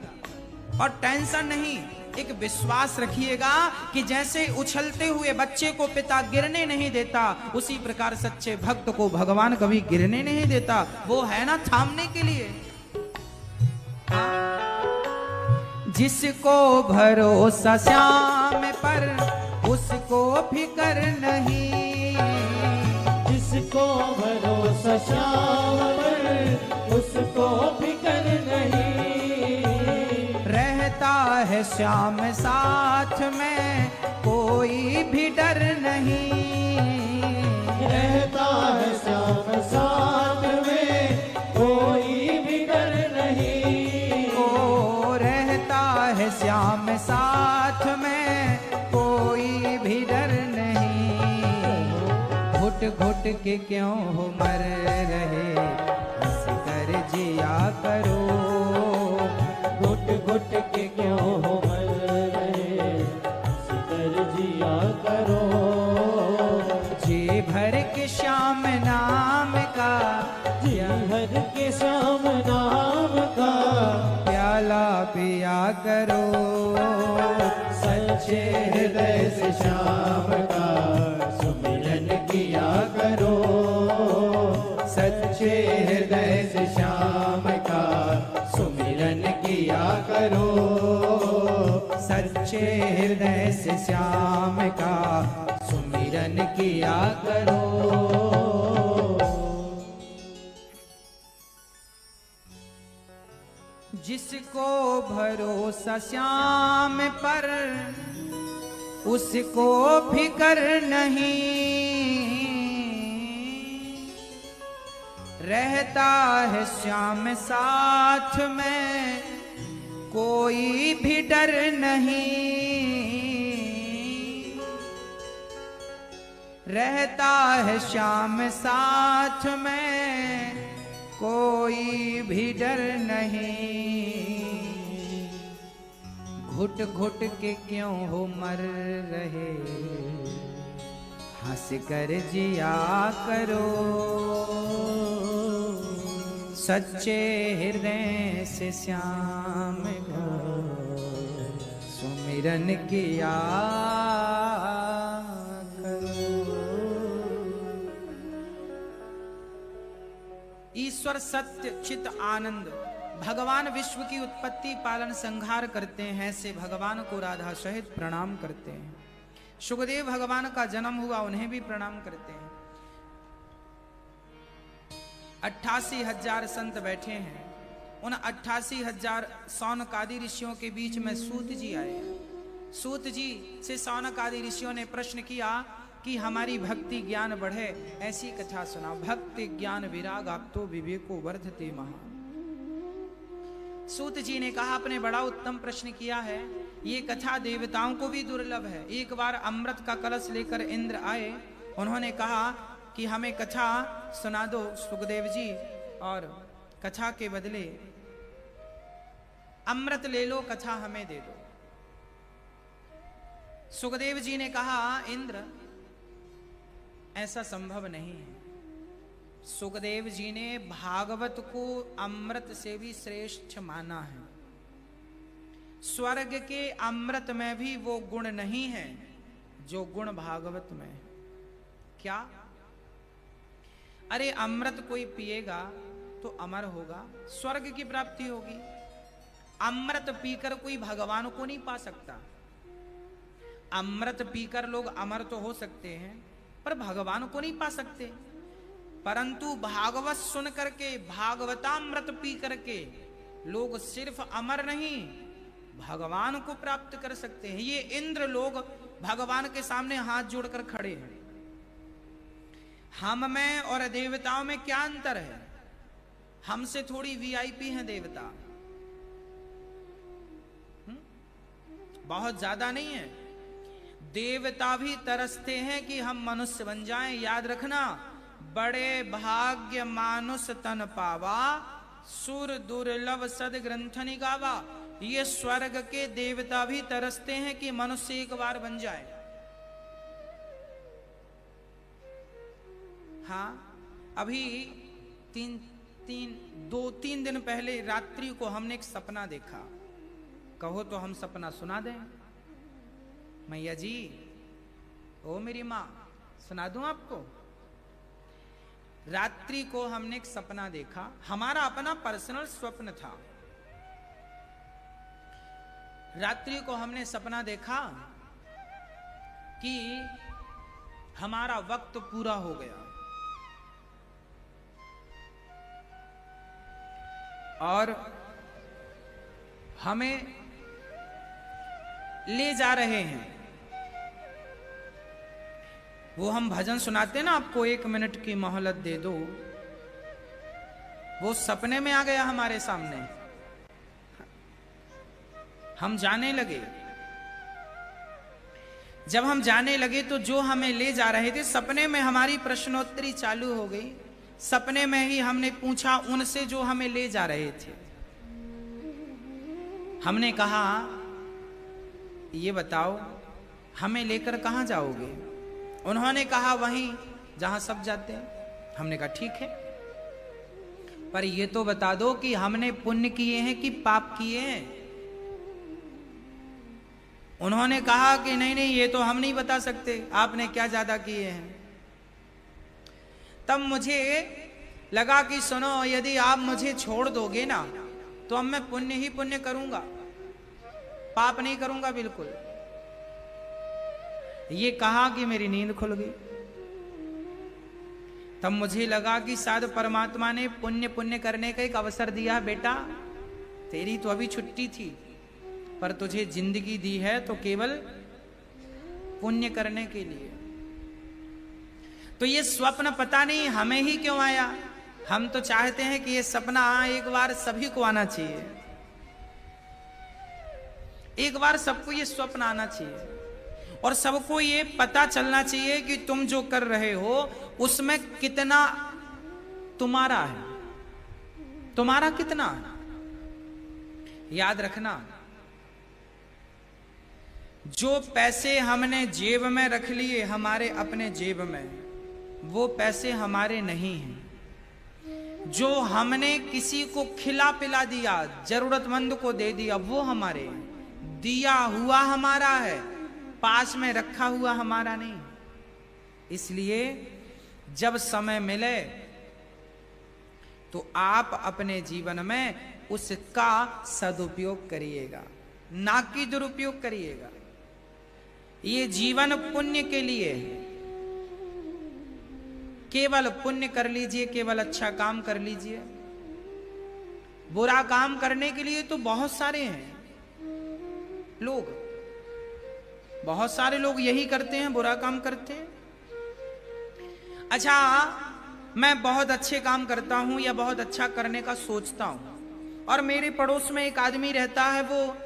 और टेंशन नहीं, एक विश्वास रखिएगा कि जैसे उछलते हुए बच्चे को पिता गिरने नहीं देता, उसी प्रकार सच्चे भक्त को भगवान कभी गिरने नहीं देता। वो है ना थामने के लिए। जिसको भरोसा श्याम पर उसको फिकर नहीं। जिसको भरोसा श्याम पर उसको फिकर नहीं। रहता है श्याम साथ में कोई भी डर नहीं। रहता है श्याम साथ में कोई भी डर नहीं। ओ रहता है श्याम साथ में कोई भी डर नहीं। घुट घुट के क्यों हो मर रहे, हंस कर जिया करो। घुट घुट के क्यों हो मर रहे, हंस कर जिया करो। जी भर के श्याम नाम का, जी भर के श्याम नाम का प्याला पिया करो। सच्चे हृदय से श्याम का सुमिरन किया करो। सच्चे हृदय से श्याम का सुमिरन किया करो। सच्चे हृदय से श्याम का सुमिरन किया करो। जिसको भरोसा श्याम पर उसको फिकर नहीं। रहता है श्याम साथ में कोई भी डर नहीं। रहता है श्याम साथ में कोई भी डर नहीं, घुट घुट के क्यों हो मर रहे, हंस कर जिया करो, सच्चे हृदय से श्याम का सुमिरन किया करो। ईश्वर सत्य चित आनंद, भगवान विश्व की उत्पत्ति पालन संहार करते हैं, से भगवान को राधा सहित प्रणाम करते हैं। सुखदेव भगवान का जन्म हुआ, उन्हें भी प्रणाम करते हैं। 88,000 संत बैठे हैं, उन 88,000 सौनकादि ऋषियों के बीच में सूत जी आए। सूत जी से सौनकादि ऋषियों ने प्रश्न किया कि हमारी भक्ति ज्ञान बढ़े, ऐसी कथा सुनाओ। भक्ति ज्ञान विराग आपतो विवेको वर्धते महा। सूत जी ने कहा, आपने बड़ा उत्तम प्रश्न किया है, ये कथा देवताओं को भी दुर्लभ है। एक बार अमृत का कलश लेकर इंद्र आए, उन्होंने कहा कि हमें कथा सुना दो सुखदेव जी, और कथा के बदले अमृत ले लो, कथा हमें दे दो। सुखदेव जी ने कहा, इंद्र ऐसा संभव नहीं है। सुखदेव जी ने भागवत को अमृत से भी श्रेष्ठ माना है। स्वर्ग के अमृत में भी वो गुण नहीं है जो गुण भागवत में है। क्या? अरे अमृत कोई पिएगा तो अमर होगा, स्वर्ग की प्राप्ति होगी। अमृत पीकर कोई भगवान को नहीं पा सकता। अमृत पीकर लोग अमर तो हो सकते हैं, पर भगवान को नहीं पा सकते। परंतु भागवत सुन करके, भागवतामृत पी करके लोग सिर्फ अमर नहीं, भगवान को प्राप्त कर सकते हैं। ये इंद्र लोग भगवान के सामने हाथ जोड़कर खड़े हैं। हम में और देवताओं में क्या अंतर है? हमसे थोड़ी वीआईपी हैं देवता, बहुत ज्यादा नहीं है। देवता भी तरसते हैं कि हम मनुष्य बन जाएं। याद रखना, बड़े भाग्य मानुष तन पावा, सुर दुर्लभ सद ग्रंथ निगावा। ये स्वर्ग के देवता भी तरसते हैं कि मनुष्य एक बार बन जाए। हाँ, अभी 2-3 दिन पहले रात्रि को हमने एक सपना देखा। कहो तो हम सपना सुना दें? मैया जी, ओ मेरी माँ, सुना दूं आपको? रात्रि को हमने एक सपना देखा, हमारा अपना पर्सनल स्वप्न था। रात्रि को हमने सपना देखा कि हमारा वक्त पूरा हो गया और हमें ले जा रहे हैं। वो हम भजन सुनाते ना, आपको 1 मिनट की मोहलत दे दो, वो सपने में आ गया हमारे सामने। हम जाने लगे। जब हम जाने लगे तो जो हमें ले जा रहे थे, सपने में हमारी प्रश्नोत्तरी चालू हो गई। सपने में ही हमने पूछा उनसे जो हमें ले जा रहे थे। हमने कहा, ये बताओ हमें लेकर कहां जाओगे? उन्होंने कहा, वहीं जहां सब जाते हैं। हमने कहा ठीक है, पर ये तो बता दो कि हमने पुण्य किए हैं कि पाप किए हैं। उन्होंने कहा कि नहीं नहीं, ये तो हम नहीं बता सकते, आपने क्या ज्यादा किए हैं। तब मुझे लगा कि सुनो, यदि आप मुझे छोड़ दोगे ना तो अब मैं पुण्य ही पुण्य करूंगा, पाप नहीं करूंगा बिल्कुल। ये कहा कि मेरी नींद खुल गई। तब मुझे लगा कि शायद परमात्मा ने पुण्य पुण्य करने का एक अवसर दिया। बेटा, तेरी तो अभी छुट्टी थी, पर तुझे जिंदगी दी है तो केवल पुण्य करने के लिए। तो ये स्वप्न पता नहीं हमें ही क्यों आया। हम तो चाहते हैं कि ये सपना एक बार सभी को आना चाहिए, एक बार सबको ये स्वप्न आना चाहिए और सबको ये पता चलना चाहिए कि तुम जो कर रहे हो उसमें कितना तुम्हारा है। तुम्हारा कितना? याद रखना, जो पैसे हमने जेब में रख लिए हमारे अपने जेब में, वो पैसे हमारे नहीं हैं। जो हमने किसी को खिला पिला दिया, जरूरतमंद को दे दिया, वो हमारे हैं। दिया हुआ हमारा है, पास में रखा हुआ हमारा नहीं। इसलिए जब समय मिले तो आप अपने जीवन में उसका सदुपयोग करिएगा, ना कि दुरुपयोग करिएगा। ये जीवन पुण्य के लिए है। केवल पुण्य कर लीजिए, केवल अच्छा काम कर लीजिए। बुरा काम करने के लिए तो बहुत सारे हैं लोग, बहुत सारे लोग यही करते हैं, बुरा काम करते हैं। अच्छा, मैं बहुत अच्छे काम करता हूं या बहुत अच्छा करने का सोचता हूं, और मेरे पड़ोस में एक आदमी रहता है, वो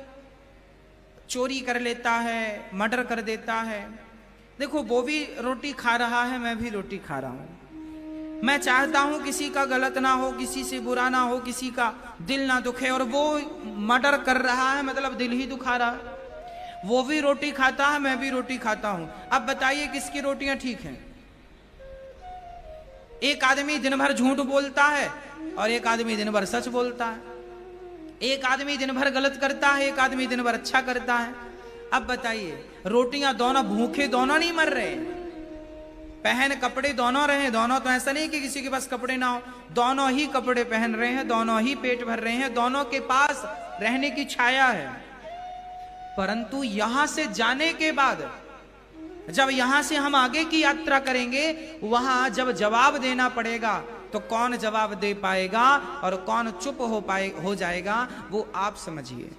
चोरी कर लेता है, मर्डर कर देता है। देखो, वो भी रोटी खा रहा है, मैं भी रोटी खा रहा हूं। मैं चाहता हूं किसी का गलत ना हो, किसी से बुरा ना हो, किसी का दिल ना दुखे, और वो मर्डर कर रहा है, मतलब दिल ही दुखा रहा है। वो भी रोटी खाता है, मैं भी रोटी खाता हूं। अब बताइए किसकी रोटियां ठीक हैं? एक आदमी दिन भर झूठ बोलता है और एक आदमी दिन भर सच बोलता है। एक आदमी दिन भर गलत करता है, एक आदमी दिन भर अच्छा करता है। अब बताइए, रोटियां दोनों भूखे दोनों नहीं मर रहे, पहन कपड़े दोनों रहे, दोनों तो ऐसा नहीं कि किसी के पास कपड़े ना हो, दोनों ही कपड़े पहन रहे हैं, दोनों ही पेट भर रहे हैं, दोनों के पास रहने की छाया है। परंतु यहां से जाने के बाद, जब यहां से हम आगे की यात्रा करेंगे, वहां जब जवाब देना पड़ेगा तो कौन जवाब दे पाएगा और कौन चुप हो जाएगा, वो आप समझिए।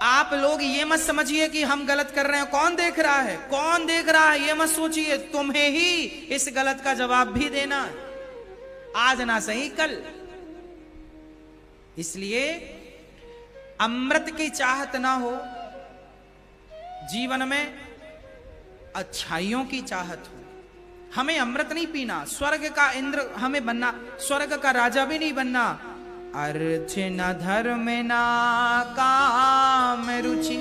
आप लोग ये मत समझिए कि हम गलत कर रहे हैं, कौन देख रहा है, कौन देख रहा है, ये मत सोचिए। तुम्हें ही इस गलत का जवाब भी देना है, आज ना सही कल। इसलिए अमृत की चाहत ना हो जीवन में, अच्छाइयों की चाहत हो। हमें अमृत नहीं पीना, स्वर्ग का इंद्र हमें बनना, स्वर्ग का राजा भी नहीं बनना। अर्थ न धर्म ना काम रुचि,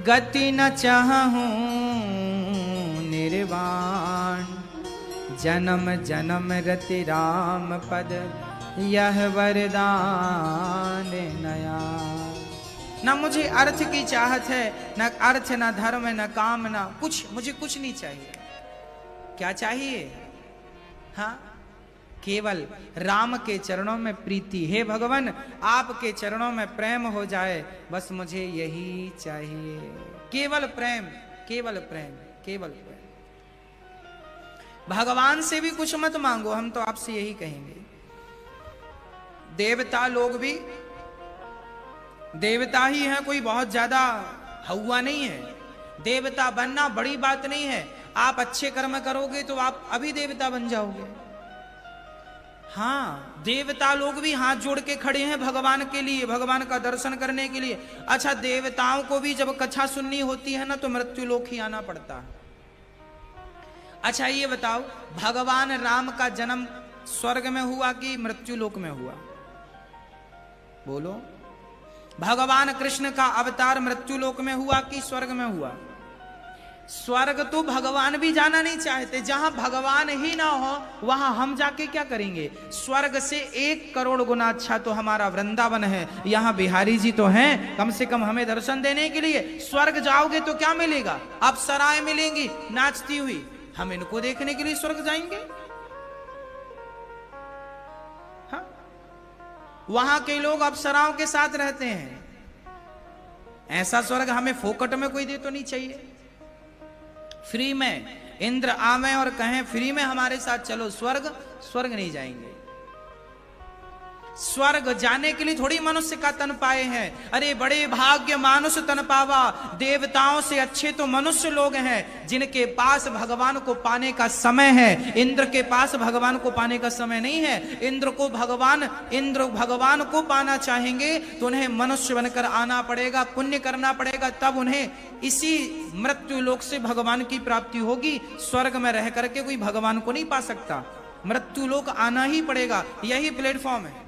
गति न चाहूं निर्वाण। जन्म जन्म रति राम पद, यह वरदान नया। ना मुझे अर्थ की चाहत है, ना अर्थ, ना धर्म, ना काम, ना कुछ, मुझे कुछ नहीं चाहिए। क्या चाहिए? हाँ, केवल राम के चरणों में प्रीति। हे भगवान, आपके चरणों में प्रेम हो जाए, बस मुझे यही चाहिए। केवल प्रेम, केवल प्रेम, केवल प्रेम। भगवान से भी कुछ मत मांगो, हम तो आपसे यही कहेंगे। देवता लोग भी देवता ही है, कोई बहुत ज्यादा हवा नहीं है। देवता बनना बड़ी बात नहीं है। आप अच्छे कर्म करोगे तो आप अभी देवता बन जाओगे। हाँ, देवता लोग भी हाथ जोड़ के खड़े हैं भगवान के लिए, भगवान का दर्शन करने के लिए। अच्छा, देवताओं को भी जब कथा सुननी होती है ना, तो मृत्यु लोक ही आना पड़ता है। अच्छा, ये बताओ, भगवान राम का जन्म स्वर्ग में हुआ कि मृत्यु लोक में हुआ? बोलो। भगवान कृष्ण का अवतार मृत्यु लोक में हुआ कि स्वर्ग में हुआ? स्वर्ग तो भगवान भी जाना नहीं चाहते। जहां भगवान ही ना हो वहां हम जाके क्या करेंगे? स्वर्ग से 1 करोड़ गुना अच्छा तो हमारा वृंदावन है। यहाँ बिहारी जी तो हैं, कम से कम हमें दर्शन देने के लिए। स्वर्ग जाओगे तो क्या मिलेगा? अप्सराएं मिलेंगी नाचती हुई। हम इनको देखने के लिए स्वर्ग जाएंगे? वहां के लोग अप्सराओं के साथ रहते हैं। ऐसा स्वर्ग हमें फोकट में कोई दे तो नहीं चाहिए। फ्री में इंद्र आवे और कहें फ्री में हमारे साथ चलो स्वर्ग, स्वर्ग नहीं जाएंगे। स्वर्ग जाने के लिए थोड़ी मनुष्य का तन पाए हैं। अरे बड़े भाग्य मानुष तन पावा, देवताओं से अच्छे तो मनुष्य लोग हैं जिनके पास भगवान को पाने का समय है। इंद्र के पास भगवान को पाने का समय नहीं है। इंद्र भगवान को पाना चाहेंगे तो उन्हें मनुष्य बनकर आना पड़ेगा, पुण्य करना पड़ेगा, तब उन्हें इसी मृत्यु लोक से भगवान की प्राप्ति होगी। स्वर्ग में रह करके कोई भगवान को नहीं पा सकता। मृत्यु लोक आना ही पड़ेगा, यही प्लेटफॉर्म है।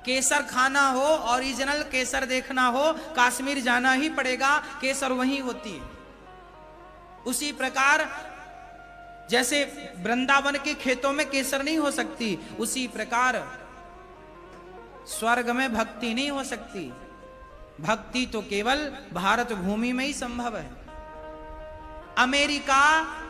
केसर खाना हो, ओरिजिनल केसर देखना हो, कश्मीर जाना ही पड़ेगा, केसर वहीं होती है। उसी प्रकार जैसे वृंदावन के खेतों में केसर नहीं हो सकती, उसी प्रकार स्वर्ग में भक्ति नहीं हो सकती। भक्ति तो केवल भारत भूमि में ही संभव है। अमेरिका,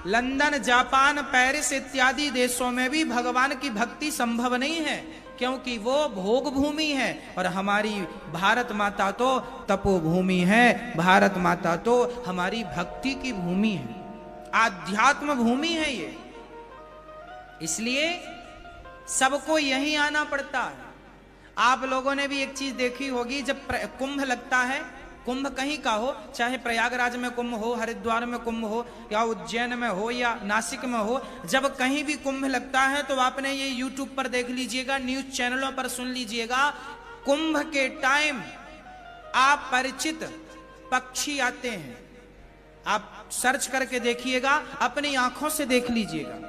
लंदन, जापान, पेरिस इत्यादि देशों में भी भगवान की भक्ति संभव नहीं है, क्योंकि वो भोग भूमि है। और हमारी भारत माता तो तपोभूमि है, भारत माता तो हमारी भक्ति की भूमि है, आध्यात्म भूमि है ये। इसलिए सबको यहीं आना पड़ता है। आप लोगों ने भी एक चीज देखी होगी, जब कुंभ लगता है, कुंभ कहीं का हो, चाहे प्रयागराज में कुंभ हो, हरिद्वार में कुंभ हो, या उज्जैन में हो, या नासिक में हो, जब कहीं भी कुंभ लगता है तो आपने ये यूट्यूब पर देख लीजिएगा, न्यूज चैनलों पर सुन लीजिएगा, कुंभ के टाइम आप परिचित पक्षी आते हैं। आप सर्च करके देखिएगा, अपनी आंखों से देख लीजिएगा।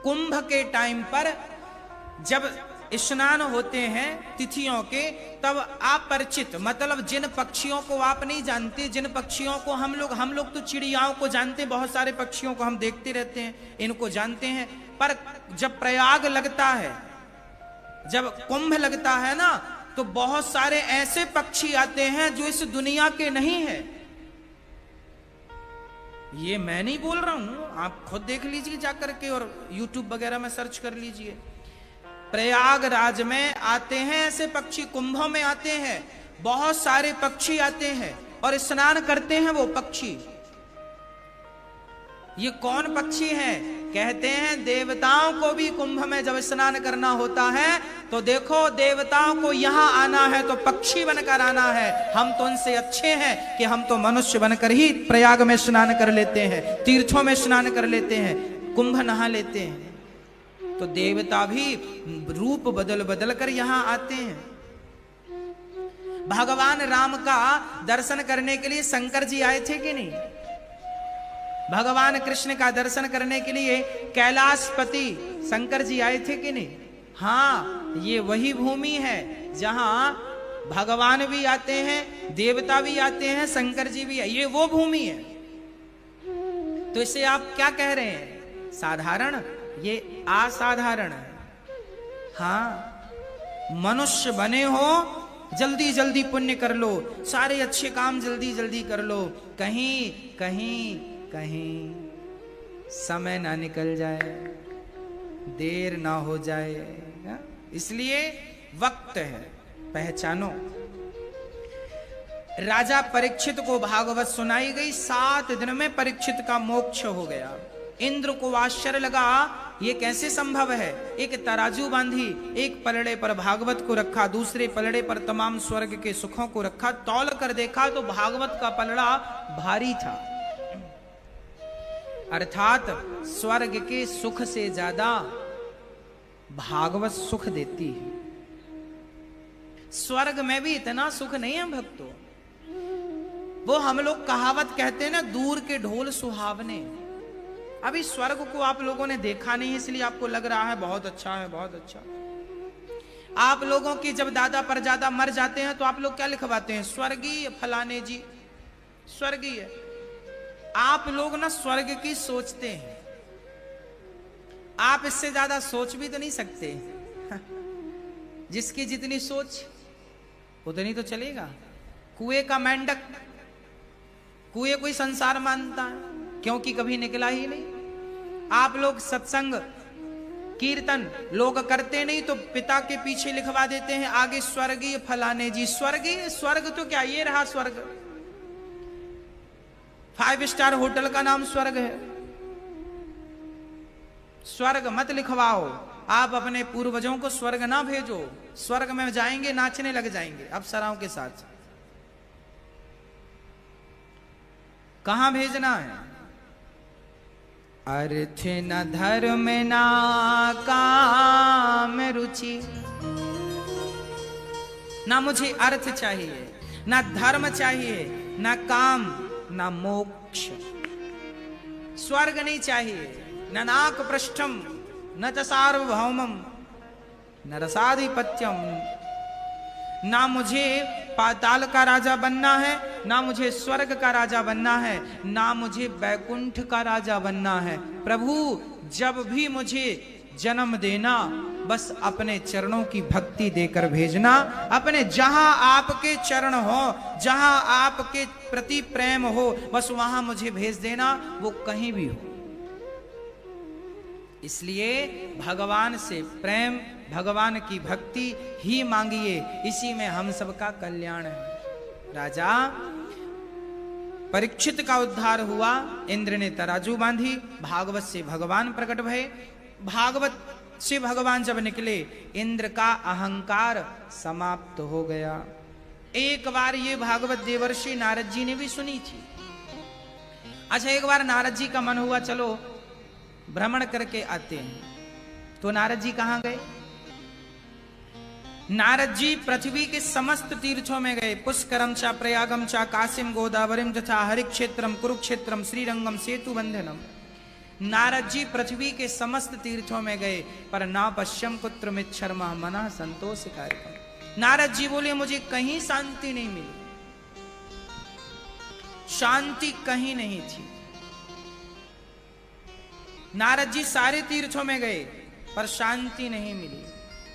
कुंभ के टाइम पर जब स्नान होते हैं तिथियों के, तब आप परिचित, मतलब जिन पक्षियों को आप नहीं जानते, जिन पक्षियों को हम लोग तो चिड़ियाओं को जानते, बहुत सारे पक्षियों को हम देखते रहते हैं, इनको जानते हैं, पर जब प्रयाग लगता है, जब कुंभ लगता है ना, तो बहुत सारे ऐसे पक्षी आते हैं जो इस दुनिया के नहीं है। ये मैं नहीं बोल रहा हूं, आप खुद देख लीजिए जाकर के, और YouTube वगैरह में सर्च कर लीजिए। प्रयागराज में आते हैं ऐसे पक्षी, कुंभों में आते हैं, बहुत सारे पक्षी आते हैं और स्नान करते हैं वो पक्षी। ये कौन पक्षी हैं? कहते हैं देवताओं को भी कुंभ में जब स्नान करना होता है तो देखो, देवताओं को यहां आना है तो पक्षी बनकर आना है। हम तो उनसे अच्छे हैं कि हम तो मनुष्य बनकर ही प्रयाग में स्नान कर लेते हैं, तीर्थों में स्नान कर लेते हैं, कुंभ नहा लेते हैं। तो देवता भी रूप बदल बदल कर यहां आते हैं। भगवान राम का दर्शन करने के लिए शंकर जी आए थे कि नहीं? भगवान कृष्ण का दर्शन करने के लिए कैलाशपति शंकर जी आए थे कि नहीं? हाँ, ये वही भूमि है जहां भगवान भी आते हैं, देवता भी आते हैं, शंकर जी भी, ये वो भूमि है। तो इसे आप क्या कह रहे हैं? साधारण? ये असाधारण है। हाँ, मनुष्य बने हो, जल्दी जल्दी पुण्य कर लो, सारे अच्छे काम जल्दी जल्दी कर लो, कहीं कहीं कहीं समय ना निकल जाए, देर ना हो जाए। इसलिए वक्त है, पहचानो। राजा परीक्षित को भागवत सुनाई गई, 7 दिन में परीक्षित का मोक्ष हो गया। इंद्र को आश्चर्य लगा, ये कैसे संभव है? एक तराजू बांधी, एक पलड़े पर भागवत को रखा, दूसरे पलड़े पर तमाम स्वर्ग के सुखों को रखा, तौल कर देखा तो भागवत का पलड़ा भारी था। अर्थात स्वर्ग के सुख से ज्यादा भागवत सुख देती है। स्वर्ग में भी इतना सुख नहीं है भक्तों। वो हम लोग कहावत कहते हैं ना, दूर के ढोल सुहावने। अभी स्वर्ग को आप लोगों ने देखा नहीं, इसलिए आपको लग रहा है बहुत अच्छा है, बहुत अच्छा। आप लोगों की जब दादा परदादा मर जाते हैं तो आप लोग क्या लिखवाते हैं? स्वर्गीय फलाने जी, स्वर्गीय। आप लोग ना स्वर्ग की सोचते हैं, आप इससे ज्यादा सोच भी तो नहीं सकते। जिसकी जितनी सोच उतनी तो चलेगा। कुएं का मेंढक कुएं कोई संसार मानता है, क्योंकि कभी निकला ही नहीं। आप लोग सत्संग कीर्तन लोग करते नहीं तो पिता के पीछे लिखवा देते हैं आगे स्वर्गीय फलाने जी। स्वर्गीय, स्वर्ग तो क्या, ये रहा स्वर्ग। 5 स्टार होटल का नाम स्वर्ग है। स्वर्ग मत लिखवाओ, आप अपने पूर्वजों को स्वर्ग ना भेजो। स्वर्ग में जाएंगे नाचने लग जाएंगे अप्सराओं के साथ। कहां भेजना है? अर्थ न धर्म ना काम रुचि। ना मुझे अर्थ चाहिए, ना धर्म चाहिए, ना काम, ना मोक्ष। स्वर्ग नहीं चाहिए। न नाक पृष्ठम न च सार्वभौमम न रसाधिपत्यम। ना मुझे पाताल का राजा बनना है, ना मुझे स्वर्ग का राजा बनना है, ना मुझे बैकुंठ का राजा बनना है। प्रभु जब भी मुझे जन्म देना, बस अपने चरणों की भक्ति देकर भेजना। अपने जहां आपके चरण हो, जहां आपके प्रति प्रेम हो, बस वहां मुझे भेज देना, वो कहीं भी हो। इसलिए भगवान से प्रेम, भगवान की भक्ति ही मांगिए, इसी में हम सबका कल्याण है। राजा परीक्षित का उद्धार हुआ, इंद्र ने तराजू बांधी, भागवत से भगवान प्रकट भये। भागवत से भगवान जब निकले, इंद्र का अहंकार समाप्त हो गया। एक बार ये भागवत देवर्षि नारद जी ने भी सुनी थी। अच्छा, एक बार नारद जी का मन हुआ, चलो भ्रमण करके आते हैं। तो नारद जी कहां गए? नारद जी पृथ्वी के समस्त तीर्थों में गए। पुष्करम चा, प्रयागम चा, काशिम, गोदावरीम तथा हरिक्षेत्रम, कुरुक्षेत्रम, श्रीरंगम, सेतु बंधनम। नारद जी पृथ्वी के समस्त तीर्थों में गए, पर ना पश्यम पुत्र मिच्छर्म मना संतोष कार्यक्रम। नारद जी बोले, मुझे कहीं शांति नहीं मिली, शांति कहीं नहीं थी। नारद जी सारे तीर्थों में गए, पर शांति नहीं मिली।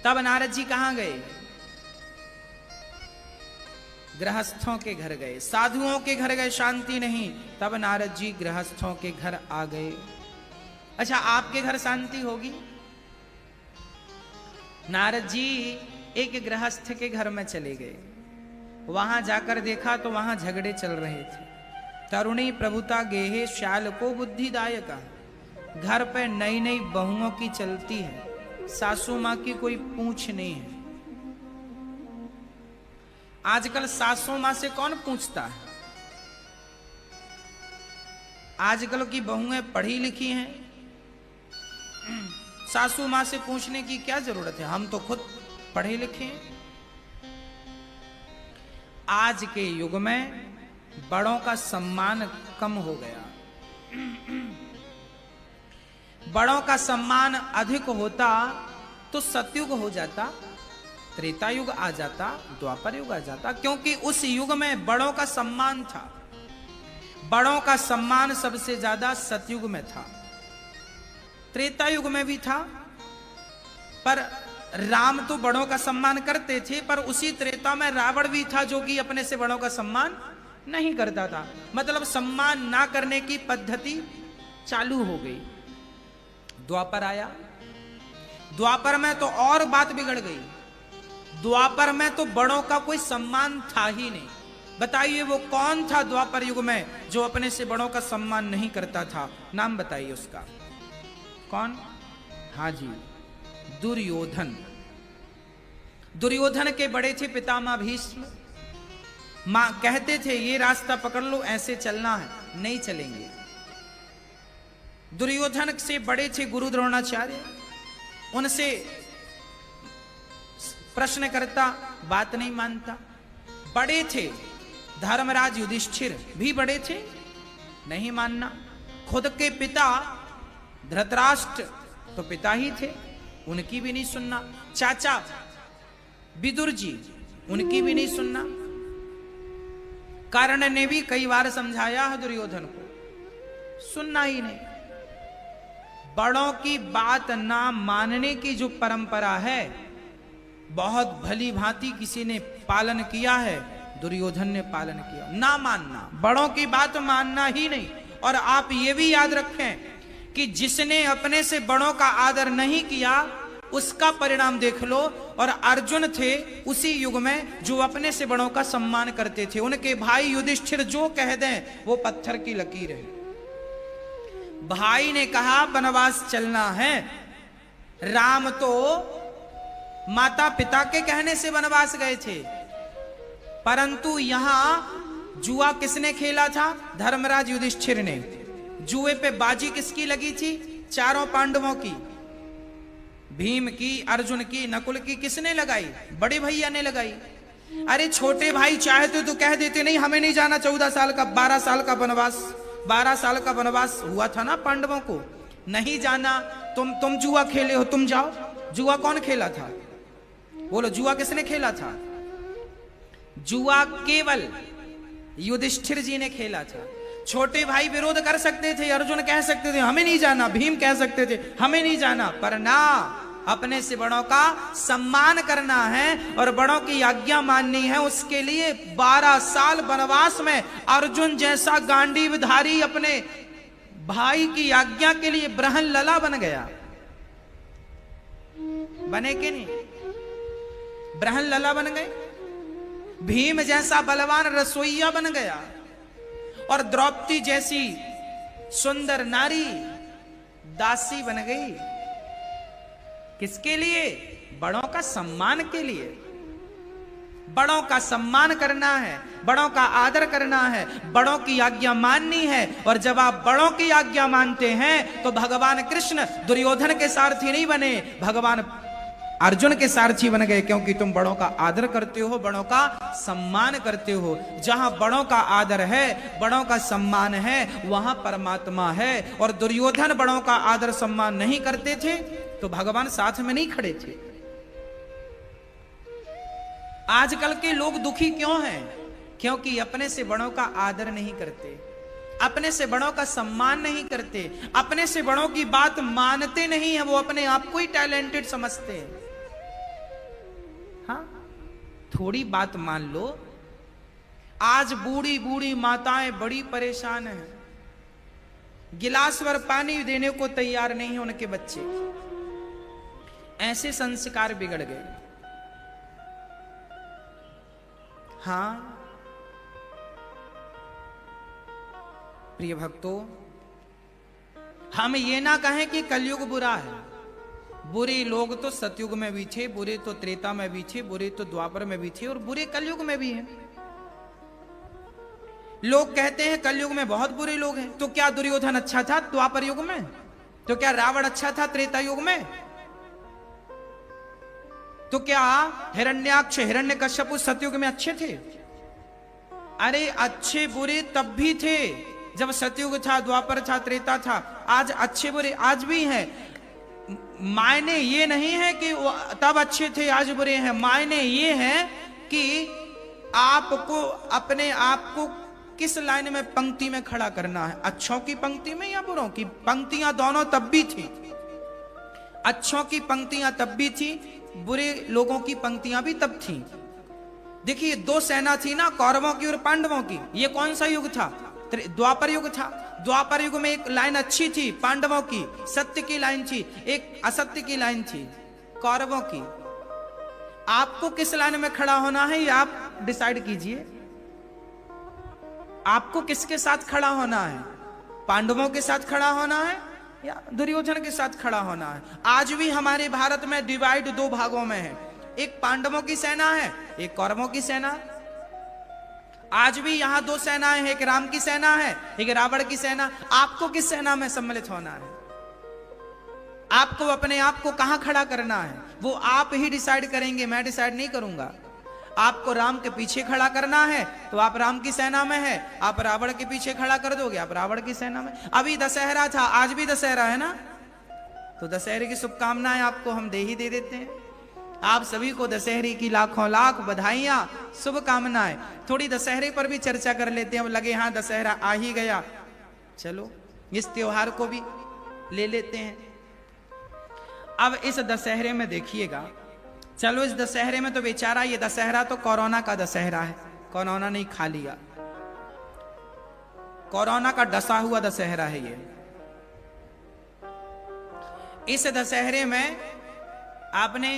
तब नारद जी कहां गए? गृहस्थों के घर गए, साधुओं के घर गए, शांति नहीं। तब नारद जी गृहस्थों के घर आ गए। अच्छा, आपके घर शांति होगी? नारद जी एक गृहस्थ के घर में चले गए। वहां जाकर देखा तो वहां झगड़े चल रहे थे। तरुणी प्रभुता गेहे श्याल को बुद्धिदायक। घर पे नई नई बहुओं की चलती है, सासू मां की कोई पूछ नहीं है। आजकल सासू मां से कौन पूछता है? आजकल की बहुएं पढ़ी लिखी हैं, सासू मां से पूछने की क्या जरूरत है, हम तो खुद पढ़े लिखे हैं। आज के युग में बड़ों का सम्मान कम हो गया। बड़ों का सम्मान अधिक होता तो सतयुग हो जाता, त्रेता युग आ जाता, द्वापर युग आ जाता। क्योंकि उस युग में बड़ों का सम्मान था। बड़ों का सम्मान सबसे ज्यादा सतयुग में था, त्रेता युग में भी था। पर राम तो बड़ों का सम्मान करते थे, पर उसी त्रेता में रावण भी था जो कि अपने से बड़ों का सम्मान नहीं करता था। मतलब सम्मान ना करने की पद्धति चालू हो गई। द्वापर आया, द्वापर में तो और बात बिगड़ गई। द्वापर में तो बड़ों का कोई सम्मान था ही नहीं। बताइए वो कौन था द्वापर युग में जो अपने से बड़ों का सम्मान नहीं करता था? नाम बताइए उसका। कौन? हाँ जी, दुर्योधन। दुर्योधन के बड़े थे पितामह भीष्म। मां कहते थे ये रास्ता पकड़ लो, ऐसे चलना है, नहीं चलेंगे। दुर्योधन से बड़े थे गुरु द्रोणाचार्य। उनसे प्रश्न करता, बात नहीं मानता। बड़े थे धर्मराज युधिष्ठिर, भी बड़े थे, नहीं मानना। खुद के पिता धृतराष्ट्र तो पिता ही थे, उनकी भी नहीं सुनना। चाचा विदुर जी, उनकी भी नहीं सुनना। कर्ण ने भी कई बार समझाया है दुर्योधन को, सुनना ही नहीं। बड़ों की बात ना मानने की जो परंपरा है, बहुत भली भांति किसी ने पालन किया है, दुर्योधन ने पालन किया। ना मानना, बड़ों की बात मानना ही नहीं। और आप ये भी याद रखें कि जिसने अपने से बड़ों का आदर नहीं किया, उसका परिणाम देख लो। और अर्जुन थे उसी युग में जो अपने से बड़ों का सम्मान करते थे। उनके भाई युधिष्ठिर जो कह दें वो पत्थर की लकीर है। भाई ने कहा वनवास चलना है, राम तो माता पिता के कहने से वनवास गए थे, परंतु यहां जुआ किसने खेला था? धर्मराज युधिष्ठिर ने। जुए पे बाजी किसकी लगी थी? चारों पांडवों की, भीम की, अर्जुन की, नकुल की। किसने लगाई? बड़े भैया ने लगाई। अरे छोटे भाई चाहते तो कह देते नहीं हमें नहीं जाना, 14 साल का 12 साल का वनवास, 12 साल का वनवास हुआ था ना पांडवों को। नहीं जाना, तुम जुआ खेले हो, तुम जाओ। जुआ कौन खेला था? बोलो, जुआ किसने खेला था? जुआ केवल युधिष्ठिर जी ने खेला था। छोटे भाई विरोध कर सकते थे, अर्जुन कह सकते थे हमें नहीं जाना, भीम कह सकते थे हमें नहीं जाना, पर ना, अपने से बड़ों का सम्मान करना है और बड़ों की आज्ञा माननी है। उसके लिए 12 साल वनवास में अर्जुन जैसा गांडीवधारी अपने भाई की आज्ञा के लिए ब्रहन लला बन गया। बने कि नहीं? ब्रहन लला बन गए। भीम जैसा बलवान रसोइया बन गया और द्रौपदी जैसी सुंदर नारी दासी बन गई। किसके लिए? बड़ों का सम्मान के लिए। बड़ों का सम्मान करना है, बड़ों का आदर करना है, बड़ों की आज्ञा माननी है। और जब आप बड़ों की आज्ञा मानते हैं तो भगवान कृष्ण दुर्योधन के सारथी नहीं बने, भगवान अर्जुन के सारथी बन गए, क्योंकि तुम बड़ों का आदर करते हो, बड़ों का सम्मान करते हो। जहां बड़ों का आदर है, बड़ों का सम्मान है, वहां परमात्मा है। और दुर्योधन बड़ों का आदर सम्मान नहीं करते थे तो भगवान साथ में नहीं खड़े थे। आजकल के लोग दुखी क्यों हैं? क्योंकि अपने से बड़ों का आदर नहीं करते, अपने से बड़ों का सम्मान नहीं करते, अपने से बड़ों की बात मानते नहीं है। वो अपने आप को ही टैलेंटेड समझते हैं। हाँ, थोड़ी बात मान लो। आज बूढ़ी बूढ़ी माताएं बड़ी परेशान हैं, गिलास भर पानी देने को तैयार नहीं है उनके बच्चे। ऐसे संस्कार बिगड़ गए। हाँ प्रिय भक्तों, हम ये ना कहें कि कलयुग बुरा है। बुरे लोग तो सतयुग में भी थे, बुरे तो त्रेता में भी थे, बुरे तो द्वापर में भी थे और बुरे कलयुग में भी हैं। लोग कहते हैं कलयुग में बहुत बुरे लोग हैं। तो क्या दुर्योधन अच्छा था द्वापर युग में? तो क्या रावण अच्छा था त्रेता युग में? तो क्या हिरण्याक्ष हिरण्यकश्यप सतयुग में अच्छे थे? अरे अच्छे बुरे तब भी थे जब सतयुग था, द्वापर था, त्रेता था। आज अच्छे बुरे आज भी हैं। मायने ये नहीं है कि तब अच्छे थे आज बुरे हैं। मायने ये है कि आपको अपने आप को किस लाइन में, पंक्ति में खड़ा करना है। अच्छों की पंक्ति में या बुरों की? पंक्तियां दोनों तब भी थी। अच्छों की पंक्तियां तब भी थी, बुरे लोगों की पंक्तियां भी तब थी। देखिए, दो सेना थी ना, कौरवों की और पांडवों की। ये कौन सा युग था? द्वापर युग था। द्वापर युग में एक लाइन अच्छी थी पांडवों की, सत्य की लाइन थी, एक असत्य की लाइन थी कौरवों की। आपको किस लाइन में खड़ा होना है ये आप डिसाइड कीजिए। आपको किसके साथ खड़ा होना है? पांडवों के साथ खड़ा होना है या दुर्योधन के साथ खड़ा होना है? आज भी हमारे भारत में डिवाइड दो भागों में है। एक पांडवों की सेना है, एक कौरवों की सेना। आज भी यहां दो सेनाएं हैं, एक राम की सेना है, एक रावण की सेना। आपको किस सेना में सम्मिलित होना है? आपको अपने आप को कहां खड़ा करना है वो आप ही डिसाइड करेंगे, मैं डिसाइड नहीं करूंगा। आपको राम के पीछे खड़ा करना है तो आप राम की सेना में है, आप रावण के पीछे खड़ा कर दोगे, आप रावण की सेना में। अभी दशहरा था, आज भी दशहरा है ना, तो दशहरे की शुभकामनाएं आपको हम दे ही दे देते हैं। आप सभी को दशहरे की लाखों लाख बधाइयां, शुभकामनाएं। थोड़ी दशहरे पर भी चर्चा कर लेते हैं। अब लगे हाँ दशहरा आ ही गया, चलो इस त्योहार को भी ले लेते हैं। अब इस दशहरे में देखिएगा, चलो इस दशहरे में तो बेचारा, ये दशहरा तो कोरोना का दशहरा है, कोरोना नहीं खा लिया, कोरोना का डसा हुआ दशहरा है ये। इस दशहरे में आपने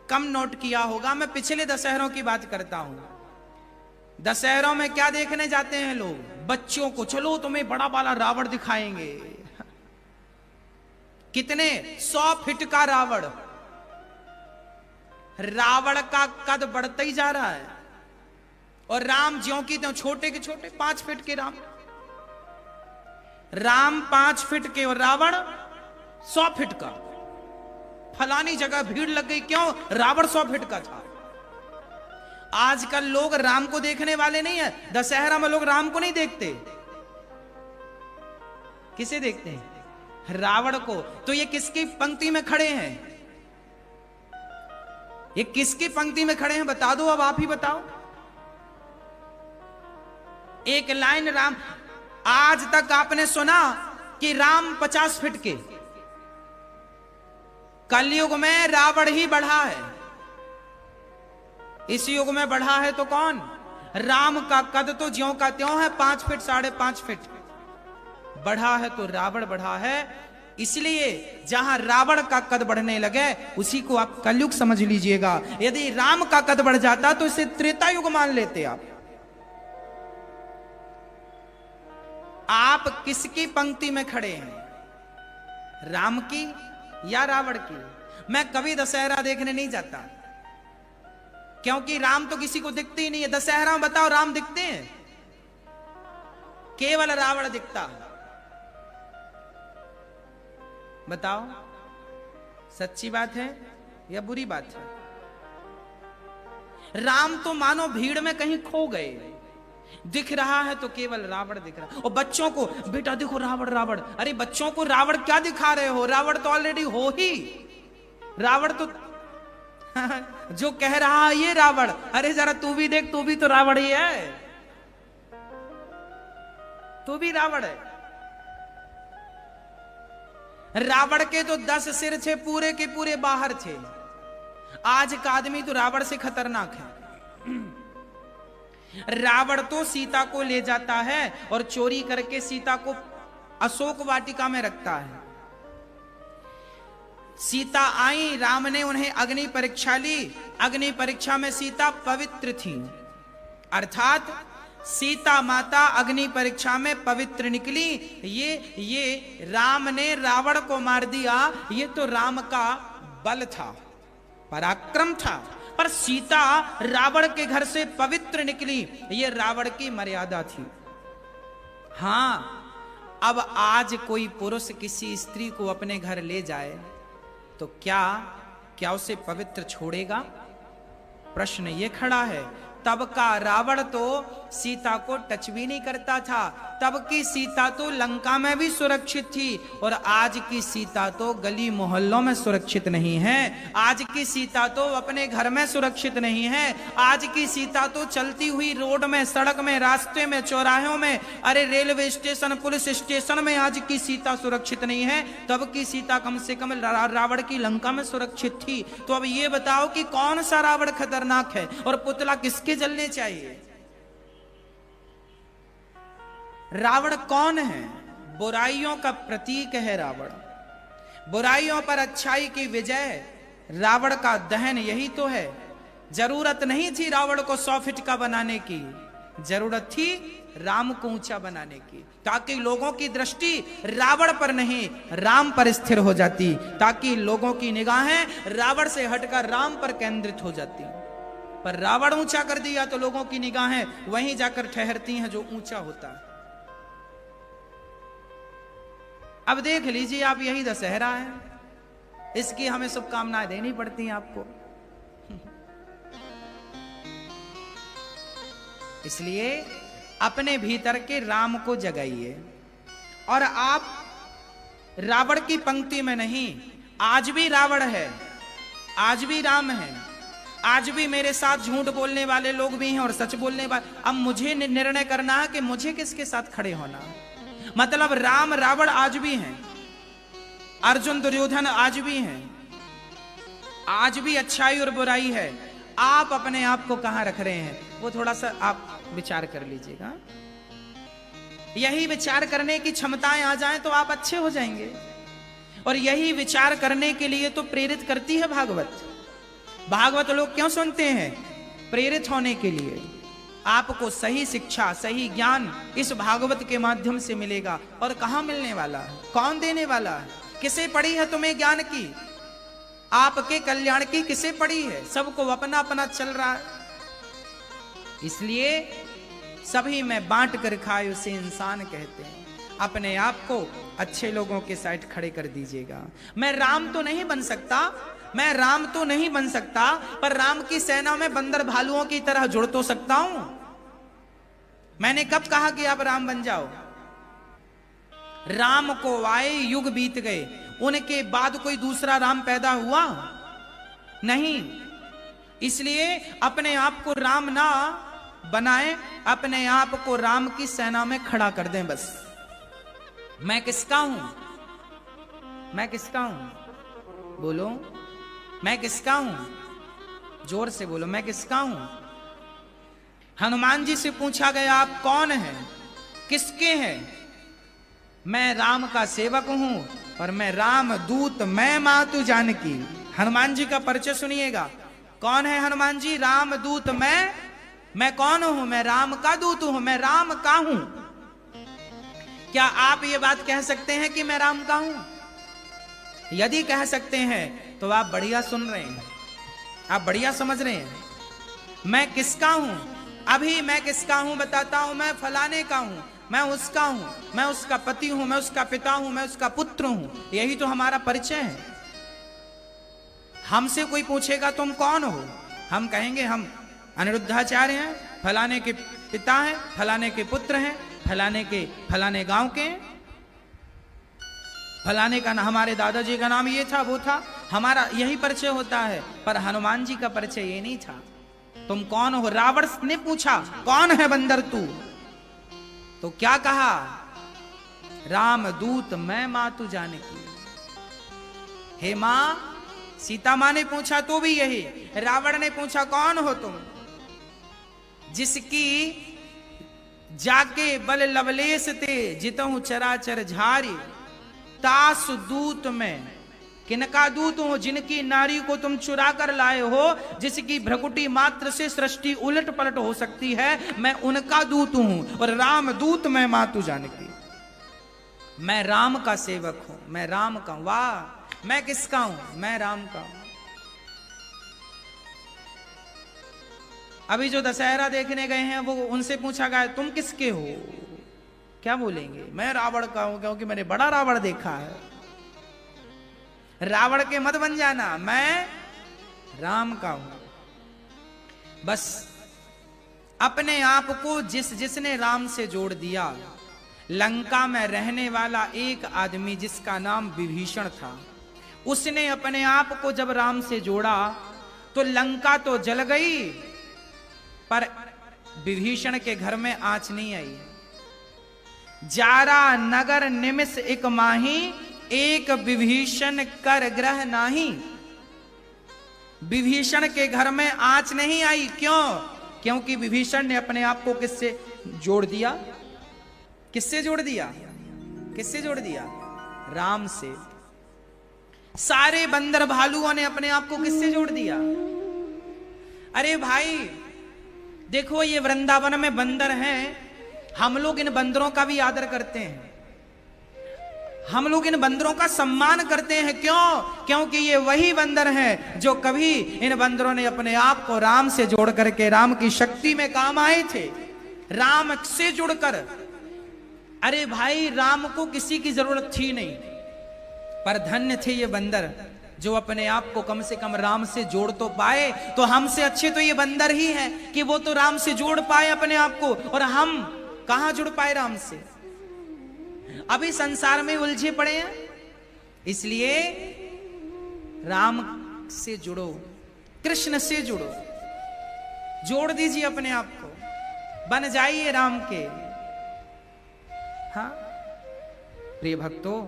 कम नोट किया होगा, मैं पिछले दशहरों की बात करता हूं। दशहरों में क्या देखने जाते हैं लोग? बच्चों को, चलो तुम्हें बड़ा वाला रावण दिखाएंगे। कितने 100 फीट का रावण। रावण का कद बढ़ता ही जा रहा है और राम ज्यों की त्यों छोटे के छोटे, 5 फीट के राम। राम 5 फीट के और रावण 100 फीट का। फलानी जगह भीड़ लग गई, क्यों? रावण 100 फीट का था। आजकल लोग राम को देखने वाले नहीं है। दशहरा में लोग राम को नहीं देखते, किसे देखते हैं? रावण को। तो ये किसकी पंक्ति में खड़े हैं? ये किसकी पंक्ति में खड़े हैं बता दो, अब आप ही बताओ। एक लाइन राम, आज तक आपने सुना कि राम 50 फीट के, कलयुग में रावण ही बढ़ा है। इस युग में बढ़ा है तो कौन? राम का कद तो ज्यों का त्यों है, 5 फीट 5.5 फीट बढ़ा है, तो रावण बढ़ा है। इसलिए जहां रावण का कद बढ़ने लगे उसी को आप कलयुग समझ लीजिएगा। यदि राम का कद बढ़ जाता तो इसे त्रेता युग मान लेते आप। आप किसकी पंक्ति में खड़े हैं, राम की या रावण की? मैं कभी दशहरा देखने नहीं जाता, क्योंकि राम तो किसी को दिखते ही नहीं है। दशहरा में बताओ राम दिखते हैं? केवल रावण दिखता है। बताओ सच्ची बात है या बुरी बात है? राम तो मानो भीड़ में कहीं खो गए, दिख रहा है तो केवल रावण दिख रहा है। और बच्चों को बेटा देखो रावण रावण, अरे बच्चों को रावण क्या दिखा रहे हो? रावण तो ऑलरेडी हो ही। रावण तो जो कह रहा है ये रावण, अरे जरा तू भी देख, तू भी तो रावण ही है, तू भी रावण है। रावण के तो 10 सिर थे, पूरे के पूरे बाहर थे। आज का आदमी तो रावण से खतरनाक है। रावण तो सीता को ले जाता है और चोरी करके सीता को अशोक वाटिका में रखता है। सीता आई, राम ने उन्हें अग्नि परीक्षा ली। अग्नि परीक्षा में सीता पवित्र थी, अर्थात सीता माता अग्नि परीक्षा में पवित्र निकली। ये राम ने रावण को मार दिया, ये तो राम का बल था, पराक्रम था। पर सीता रावण के घर से पवित्र निकली, ये रावण की मर्यादा थी। हां, अब आज कोई पुरुष किसी स्त्री को अपने घर ले जाए तो क्या उसे पवित्र छोड़ेगा? प्रश्न ये खड़ा है। तब का रावण तो सीता को टच भी नहीं करता था, तब की सीता तो लंका में भी सुरक्षित थी, और आज की सीता तो गली मोहल्लों में सुरक्षित नहीं है। आज की सीता तो अपने घर में सुरक्षित नहीं है। आज की सीता तो चलती हुई रोड में, सड़क में, रास्ते में, चौराहों में, अरे रेलवे स्टेशन, पुलिस स्टेशन में आज की सीता सुरक्षित नहीं है। तब की सीता कम से कम रावण की लंका में सुरक्षित थी। तो अब ये बताओ कि कौन सा रावण खतरनाक है और पुतला किसके जलने चाहिए? रावण कौन है? बुराइयों का प्रतीक है रावण। बुराइयों पर अच्छाई की विजय, रावण का दहन, यही तो है। जरूरत नहीं थी रावण को 100 फीट का बनाने की, जरूरत थी राम को ऊंचा बनाने की, ताकि लोगों की दृष्टि रावण पर नहीं राम पर स्थिर हो जाती, ताकि लोगों की निगाहें रावण से हटकर राम पर केंद्रित हो जाती। पर रावण ऊंचा कर दिया तो लोगों की निगाहें वहीं जाकर ठहरती हैं जो ऊंचा होता है। अब देख लीजिए आप, यही दशहरा है, इसकी हमें शुभकामनाएं देनी पड़ती हैं आपको। इसलिए अपने भीतर के राम को जगाइए। और आप रावण की पंक्ति में नहीं, आज भी रावण है, आज भी राम है, आज भी मेरे साथ झूठ बोलने वाले लोग भी हैं और सच बोलने वाले। अब मुझे निर्णय करना है कि मुझे किसके साथ खड़े होना। मतलब राम रावण आज भी हैं, अर्जुन दुर्योधन आज भी हैं, आज भी अच्छाई और बुराई है। आप अपने आप को कहां रख रहे हैं, वो थोड़ा सा आप विचार कर लीजिएगा। यही विचार करने की क्षमताएं आ जाएं तो आप अच्छे हो जाएंगे। और यही विचार करने के लिए तो प्रेरित करती है भागवत। भागवत लोग क्यों सुनते हैं? प्रेरित होने के लिए। आपको सही शिक्षा, सही ज्ञान इस भागवत के माध्यम से मिलेगा। और कहां मिलने वाला है? कौन देने वाला है? किसे पड़ी है तुम्हें ज्ञान की? आपके कल्याण की किसे पड़ी है? सबको अपना अपना चल रहा है। इसलिए सभी में बांट कर खाए उसे इंसान कहते हैं। अपने आप को अच्छे लोगों के साइड खड़े कर दीजिएगा। मैं राम तो नहीं बन सकता, मैं राम तो नहीं बन सकता, पर राम की सेना में बंदर भालुओं की तरह जुड़ तो सकता हूं। मैंने कब कहा कि आप राम बन जाओ? राम को आए युग बीत गए, उनके बाद कोई दूसरा राम पैदा हुआ नहीं। इसलिए अपने आप को राम ना बनाएं, अपने आप को राम की सेना में खड़ा कर दें बस। मैं किसका हूं? मैं किसका हूं? बोलो, मैं किसका हूं? जोर से बोलो, मैं किसका हूं? हनुमान जी से पूछा गया आप कौन हैं, किसके हैं? मैं राम का सेवक हूं और मैं राम दूत, मैं मातु जानकी। हनुमान जी का परिचय सुनिएगा। कौन है हनुमान जी? राम दूत। मैं कौन हूं? मैं राम का दूत हूं, मैं राम का हूं। क्या आप ये बात कह सकते हैं कि मैं राम का हूं? यदि कह सकते हैं तो आप बढ़िया सुन रहे हैं, आप बढ़िया समझ रहे हैं। मैं किसका हूं? अभी मैं किसका हूं बताता हूं। मैं फलाने का हूं, मैं उसका हूं, मैं उसका पति हूं, मैं उसका पिता हूं, मैं उसका पुत्र हूं। यही तो हमारा परिचय है। हमसे कोई पूछेगा तुम कौन हो, हम कहेंगे हम अनिरुद्धाचार्य हैं, फलाने के पिता हैं, फलाने के पुत्र हैं, फलाने के फलाने गांव के हैं, फलाने का हमारे दादाजी का नाम ये था, वो था। हमारा यही परिचय होता है। पर हनुमान जी का परिचय ये नहीं था। तुम कौन हो? रावण ने पूछा कौन है बंदर तू? तो क्या कहा? राम दूत, मैं मातु जानकी। हे मां, सीता मां ने पूछा तो भी यही। रावण ने पूछा कौन हो तुम? जिसकी जाके बल लवलेश ते जितहु चराचर झारी, तास दूत में। किनका दूत हो? जिनकी नारी को तुम चुरा कर लाए हो, जिसकी भ्रकुटी मात्र से सृष्टि उलट पलट हो सकती है, मैं उनका दूत हूं। और राम दूत, मैं मातु जानकी। मैं राम का सेवक हूं, मैं राम का। वाह, मैं किसका हूं? मैं राम का हूं। अभी जो दशहरा देखने गए हैं वो उनसे पूछा गया तुम किसके हो? क्या बोलेंगे? मैं रावण का हूं, क्योंकि मैंने बड़ा रावण देखा है। रावण के मत बन जाना, मैं राम का हूं। बस अपने आप को जिसने राम से जोड़ दिया। लंका में रहने वाला एक आदमी जिसका नाम विभीषण था, उसने अपने आप को जब राम से जोड़ा तो लंका तो जल गई, पर विभीषण के घर में आंच नहीं आई। जारा नगर निमिष एक माही, एक विभीषण कर ग्रह नाही। विभीषण के घर में आंच नहीं आई। क्यों? क्योंकि विभीषण ने अपने आप को किससे जोड़ दिया? किससे जोड़ दिया? किससे जोड़ दिया? राम से। सारे बंदर भालुओं ने अपने आप को किससे जोड़ दिया? अरे भाई देखो, ये वृंदावन में बंदर हैं, हम लोग इन बंदरों का भी आदर करते हैं, हम लोग इन बंदरों का सम्मान करते हैं। क्यों? क्योंकि ये वही बंदर हैं जो कभी इन बंदरों ने अपने आप को राम से जोड़ करके राम की शक्ति में काम आए थे, राम से जुड़कर। अरे भाई, राम को किसी की जरूरत थी नहीं, पर धन्य थे ये बंदर जो अपने आप को कम से कम राम से जोड़ तो पाए। तो हमसे अच्छे तो ये बंदर ही हैं कि वो तो राम से जोड़ पाए अपने आप को, और हम कहां जुड़ पाए राम से? अभी संसार में उलझे पड़े हैं। इसलिए राम से जुड़ो, कृष्ण से जुड़ो, जोड़ दीजिए अपने आप को, बन जाइए राम के। हाँ प्रिय भक्तों,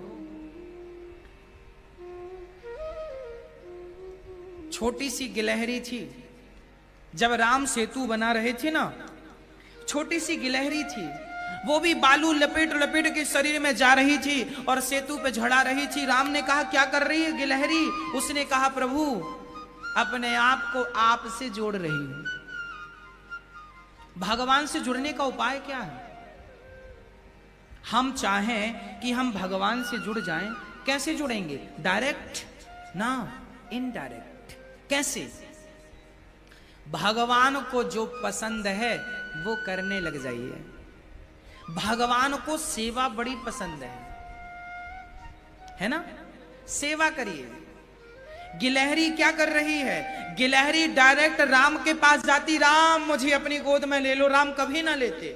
छोटी सी गिलहरी थी, जब राम सेतु बना रहे थे ना, छोटी सी गिलहरी थी, वो भी बालू लपेट लपेट के शरीर में जा रही थी और सेतु पे झड़ा रही थी। राम ने कहा क्या कर रही है गिलहरी? उसने कहा प्रभु, अपने आप को आप से जोड़ रही हूं। भगवान से जुड़ने का उपाय क्या है? हम चाहें कि हम भगवान से जुड़ जाएं, कैसे जुड़ेंगे? डायरेक्ट ना, इनडायरेक्ट। कैसे? भगवान को जो पसंद है वो करने लग जाइए। भगवान को सेवा बड़ी पसंद है ना? सेवा करिए। गिलहरी क्या कर रही है? गिलहरी डायरेक्ट राम के पास जाती, राम मुझे अपनी गोद में ले लो। राम कभी ना लेते,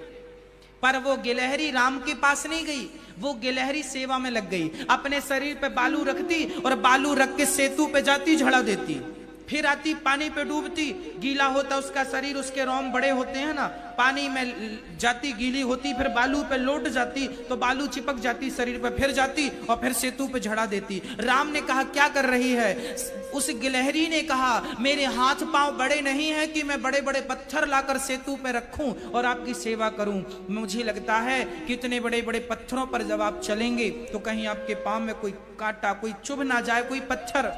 पर वो गिलहरी राम के पास नहीं गई, वो गिलहरी सेवा में लग गई। अपने शरीर पे बालू रखती और बालू रख के सेतु पे जाती, झड़ा देती, फिर आती पानी पे डूबती, गीला होता उसका शरीर, उसके रोम बड़े होते हैं ना, पानी में जाती, गीली होती, फिर बालू पे लौट जाती तो बालू चिपक जाती शरीर पे, फिर जाती और फिर सेतु पे झड़ा देती। राम ने कहा क्या कर रही है? उस गिलहरी ने कहा मेरे हाथ पांव बड़े नहीं हैं कि मैं बड़े बड़े पत्थर लाकर सेतु पे रखूं और आपकी सेवा करूं। मुझे लगता है कि इतने बड़े बड़े पत्थरों पर जब आप चलेंगे तो कहीं आपके पांव में कोई कांटा, कोई चुभ ना जाए, कोई पत्थर,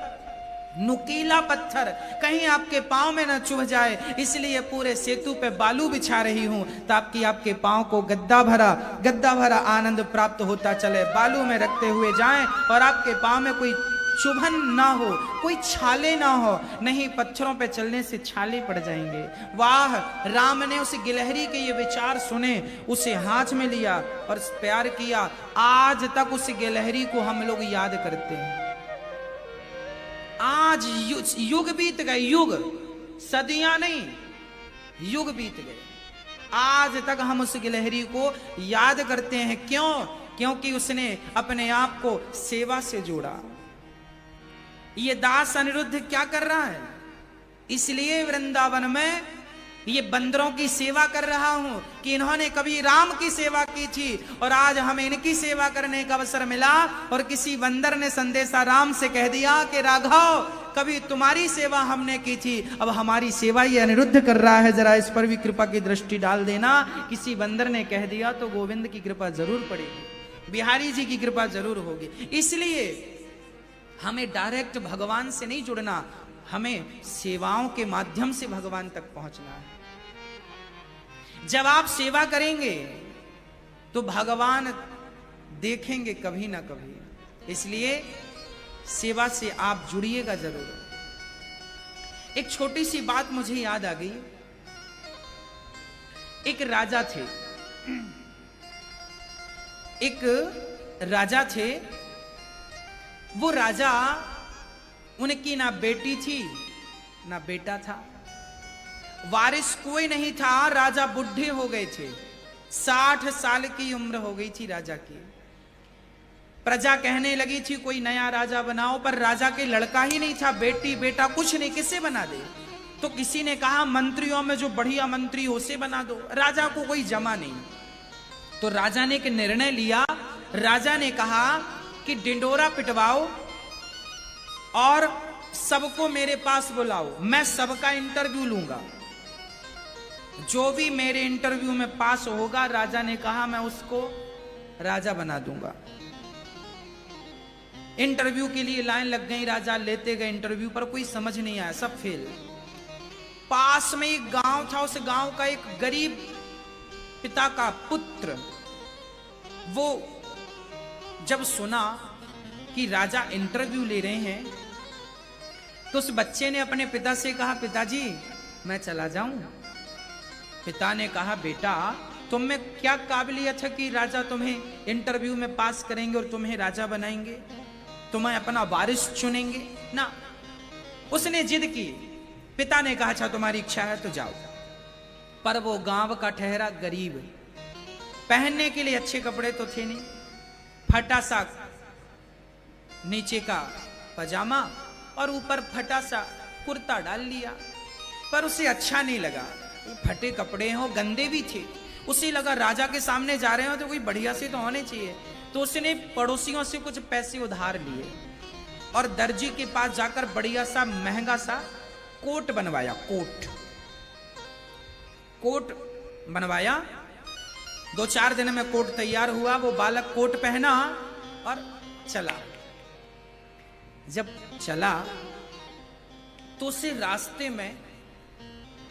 नुकीला पत्थर कहीं आपके पांव में न चुभ जाए, इसलिए पूरे सेतु पे बालू बिछा रही हूं ताकि आपके पांव को गद्दा भरा आनंद प्राप्त होता चले। बालू में रखते हुए जाएं और आपके पांव में कोई चुभन ना हो, कोई छाले ना हो, नहीं पत्थरों पे चलने से छाले पड़ जाएंगे। वाह! राम ने उस गिलहरी के ये विचार सुने, उसे हाथ में लिया और प्यार किया। आज तक उस गिलहरी को हम लोग याद करते हैं। आज युग बीत गए, युग, सदियां नहीं, युग बीत गए, आज तक हम उस गिलहरी को याद करते हैं। क्यों? क्योंकि उसने अपने आप को सेवा से जोड़ा। ये दास अनिरुद्ध क्या कर रहा है? इसलिए वृंदावन में ये बंदरों की सेवा कर रहा हूं कि इन्होंने कभी राम की सेवा की थी और आज हमें इनकी सेवा करने का अवसर मिला। और किसी बंदर ने संदेशा राम से कह दिया कि राघव, कभी तुम्हारी सेवा हमने की थी, अब हमारी सेवा ये अनिरुद्ध कर रहा है, जरा इस पर भी कृपा की दृष्टि डाल देना। किसी बंदर ने कह दिया तो गोविंद की कृपा जरूर पड़ेगी, बिहारी जी की कृपा जरूर होगी। इसलिए हमें डायरेक्ट भगवान से नहीं जुड़ना, हमें सेवाओं के माध्यम से भगवान तक पहुंचना है। जब आप सेवा करेंगे तो भगवान देखेंगे कभी ना कभी, इसलिए सेवा से आप जुड़िएगा जरूर। एक छोटी सी बात मुझे याद आ गई। एक राजा थे, वो राजा, उनकी ना बेटी थी ना बेटा था, वारिस कोई नहीं था, राजा बुढ़े हो गए थे, 60 साल की उम्र हो गई थी राजा की। प्रजा कहने लगी थी कोई नया राजा बनाओ, पर राजा के लड़का ही नहीं था, बेटी बेटा कुछ नहीं, किसे बना दे? तो किसी ने कहा मंत्रियों में जो बढ़िया मंत्री हो उसे बना दो, राजा को कोई जमा नहीं। तो राजा ने एक निर्णय लिया, राजा ने कहा कि डिंडोरा पिटवाओ और सबको मेरे पास बुलाओ, मैं सबका इंटरव्यू लूंगा, जो भी मेरे इंटरव्यू में पास होगा, राजा ने कहा मैं उसको राजा बना दूंगा। इंटरव्यू के लिए लाइन लग गई, राजा लेते गए इंटरव्यू, पर कोई समझ नहीं आया, सब फेल। पास में एक गांव था, उस गांव का एक गरीब पिता का पुत्र, वो जब सुना कि राजा इंटरव्यू ले रहे हैं तो उस बच्चे ने अपने पिता से कहा पिताजी मैं चला जाऊं। पिता ने कहा बेटा तुम में क्या काबिलियत है कि राजा तुम्हें इंटरव्यू में पास करेंगे और तुम्हें राजा बनाएंगे, तुम्हें अपना वारिस चुनेंगे ना। उसने जिद की, पिता ने कहा अच्छा तुम्हारी इच्छा है तो जाओ। पर वो गांव का ठहरा गरीब, पहनने के लिए अच्छे कपड़े तो थे नहीं, फटा सा नीचे का पजामा और ऊपर फटा सा कुर्ता डाल लिया, पर उसे अच्छा नहीं लगा, फटे कपड़े हो, गंदे भी थे। उसे लगा राजा के सामने जा रहे हो तो कोई बढ़िया से तो होने चाहिए। तो उसने पड़ोसियों से कुछ पैसे उधार लिए और दर्जी के पास जाकर बढ़िया सा महंगा सा कोट बनवाया। कोट बनवाया, 2-4 दिन में कोट तैयार हुआ। वो बालक कोट पहना और चला। जब चला तो उसे रास्ते में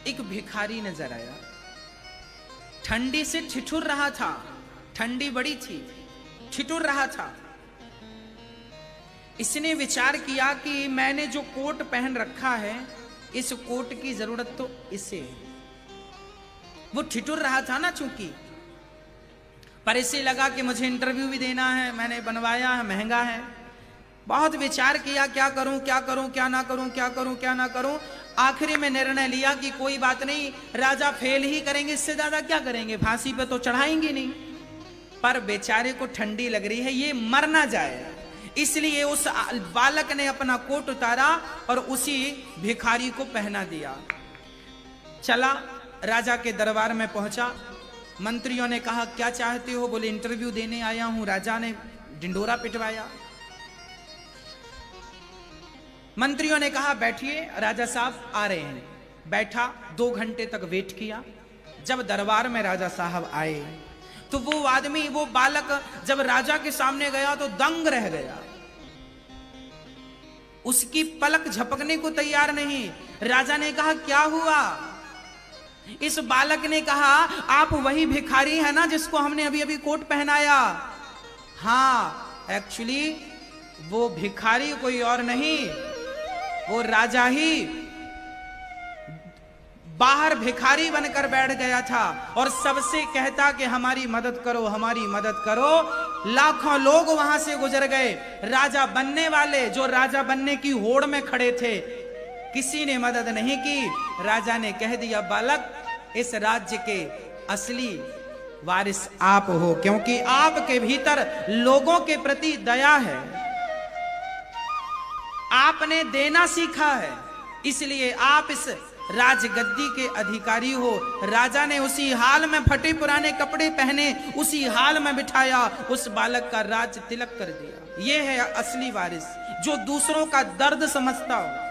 एक भिखारी नजर आया, ठंडी से ठिठुर रहा था, ठंडी बड़ी थी, ठिठुर रहा था। इसने विचार किया कि मैंने जो कोट पहन रखा है इस कोट की जरूरत तो इसे है। वो ठिठुर रहा था ना चूंकि, पर इसे लगा कि मुझे इंटरव्यू भी देना है, मैंने बनवाया है, महंगा है। बहुत विचार किया क्या करूं क्या करूं क्या ना करूं, क्या करूं क्या ना करूं। आखिरी में निर्णय लिया कि कोई बात नहीं, राजा फेल ही करेंगे, इससे ज्यादा क्या करेंगे, फांसी पे तो चढ़ाएंगे नहीं। पर बेचारे को ठंडी लग रही है, ये मर ना जाए, इसलिए उस बालक ने अपना कोट उतारा और उसी भिखारी को पहना दिया। चला, राजा के दरबार में पहुंचा। मंत्रियों ने कहा क्या चाहते हो? बोले इंटरव्यू देने आया हूं। राजा ने ढिंडोरा पिटवाया। मंत्रियों ने कहा बैठिए, राजा साहब आ रहे हैं। बैठा, 2 घंटे तक वेट किया। जब दरबार में राजा साहब आए तो वो आदमी, वो बालक जब राजा के सामने गया तो दंग रह गया, उसकी पलक झपकने को तैयार नहीं। राजा ने कहा क्या हुआ? इस बालक ने कहा आप वही भिखारी है ना जिसको हमने अभी अभी कोट पहनाया? हाँ, एक्चुअली वो भिखारी कोई और नहीं, वो राजा ही बाहर भिखारी बनकर बैठ गया था और सबसे कहता कि हमारी मदद करो, हमारी मदद करो। लाखों लोग वहां से गुजर गए। राजा बनने वाले, जो राजा बनने की होड़ में खड़े थे, किसी ने मदद नहीं की। राजा ने कह दिया बालक, इस राज्य के असली वारिस आप हो, क्योंकि आपके भीतर लोगों के प्रति दया है, आपने देना सीखा है, इसलिए आप इस राजगद्दी के अधिकारी हो। राजा ने उसी हाल में फटे पुराने कपड़े पहने, उसी हाल में बिठाया, उस बालक का राज तिलक कर दिया। यह है असली वारिस, जो दूसरों का दर्द समझता हो।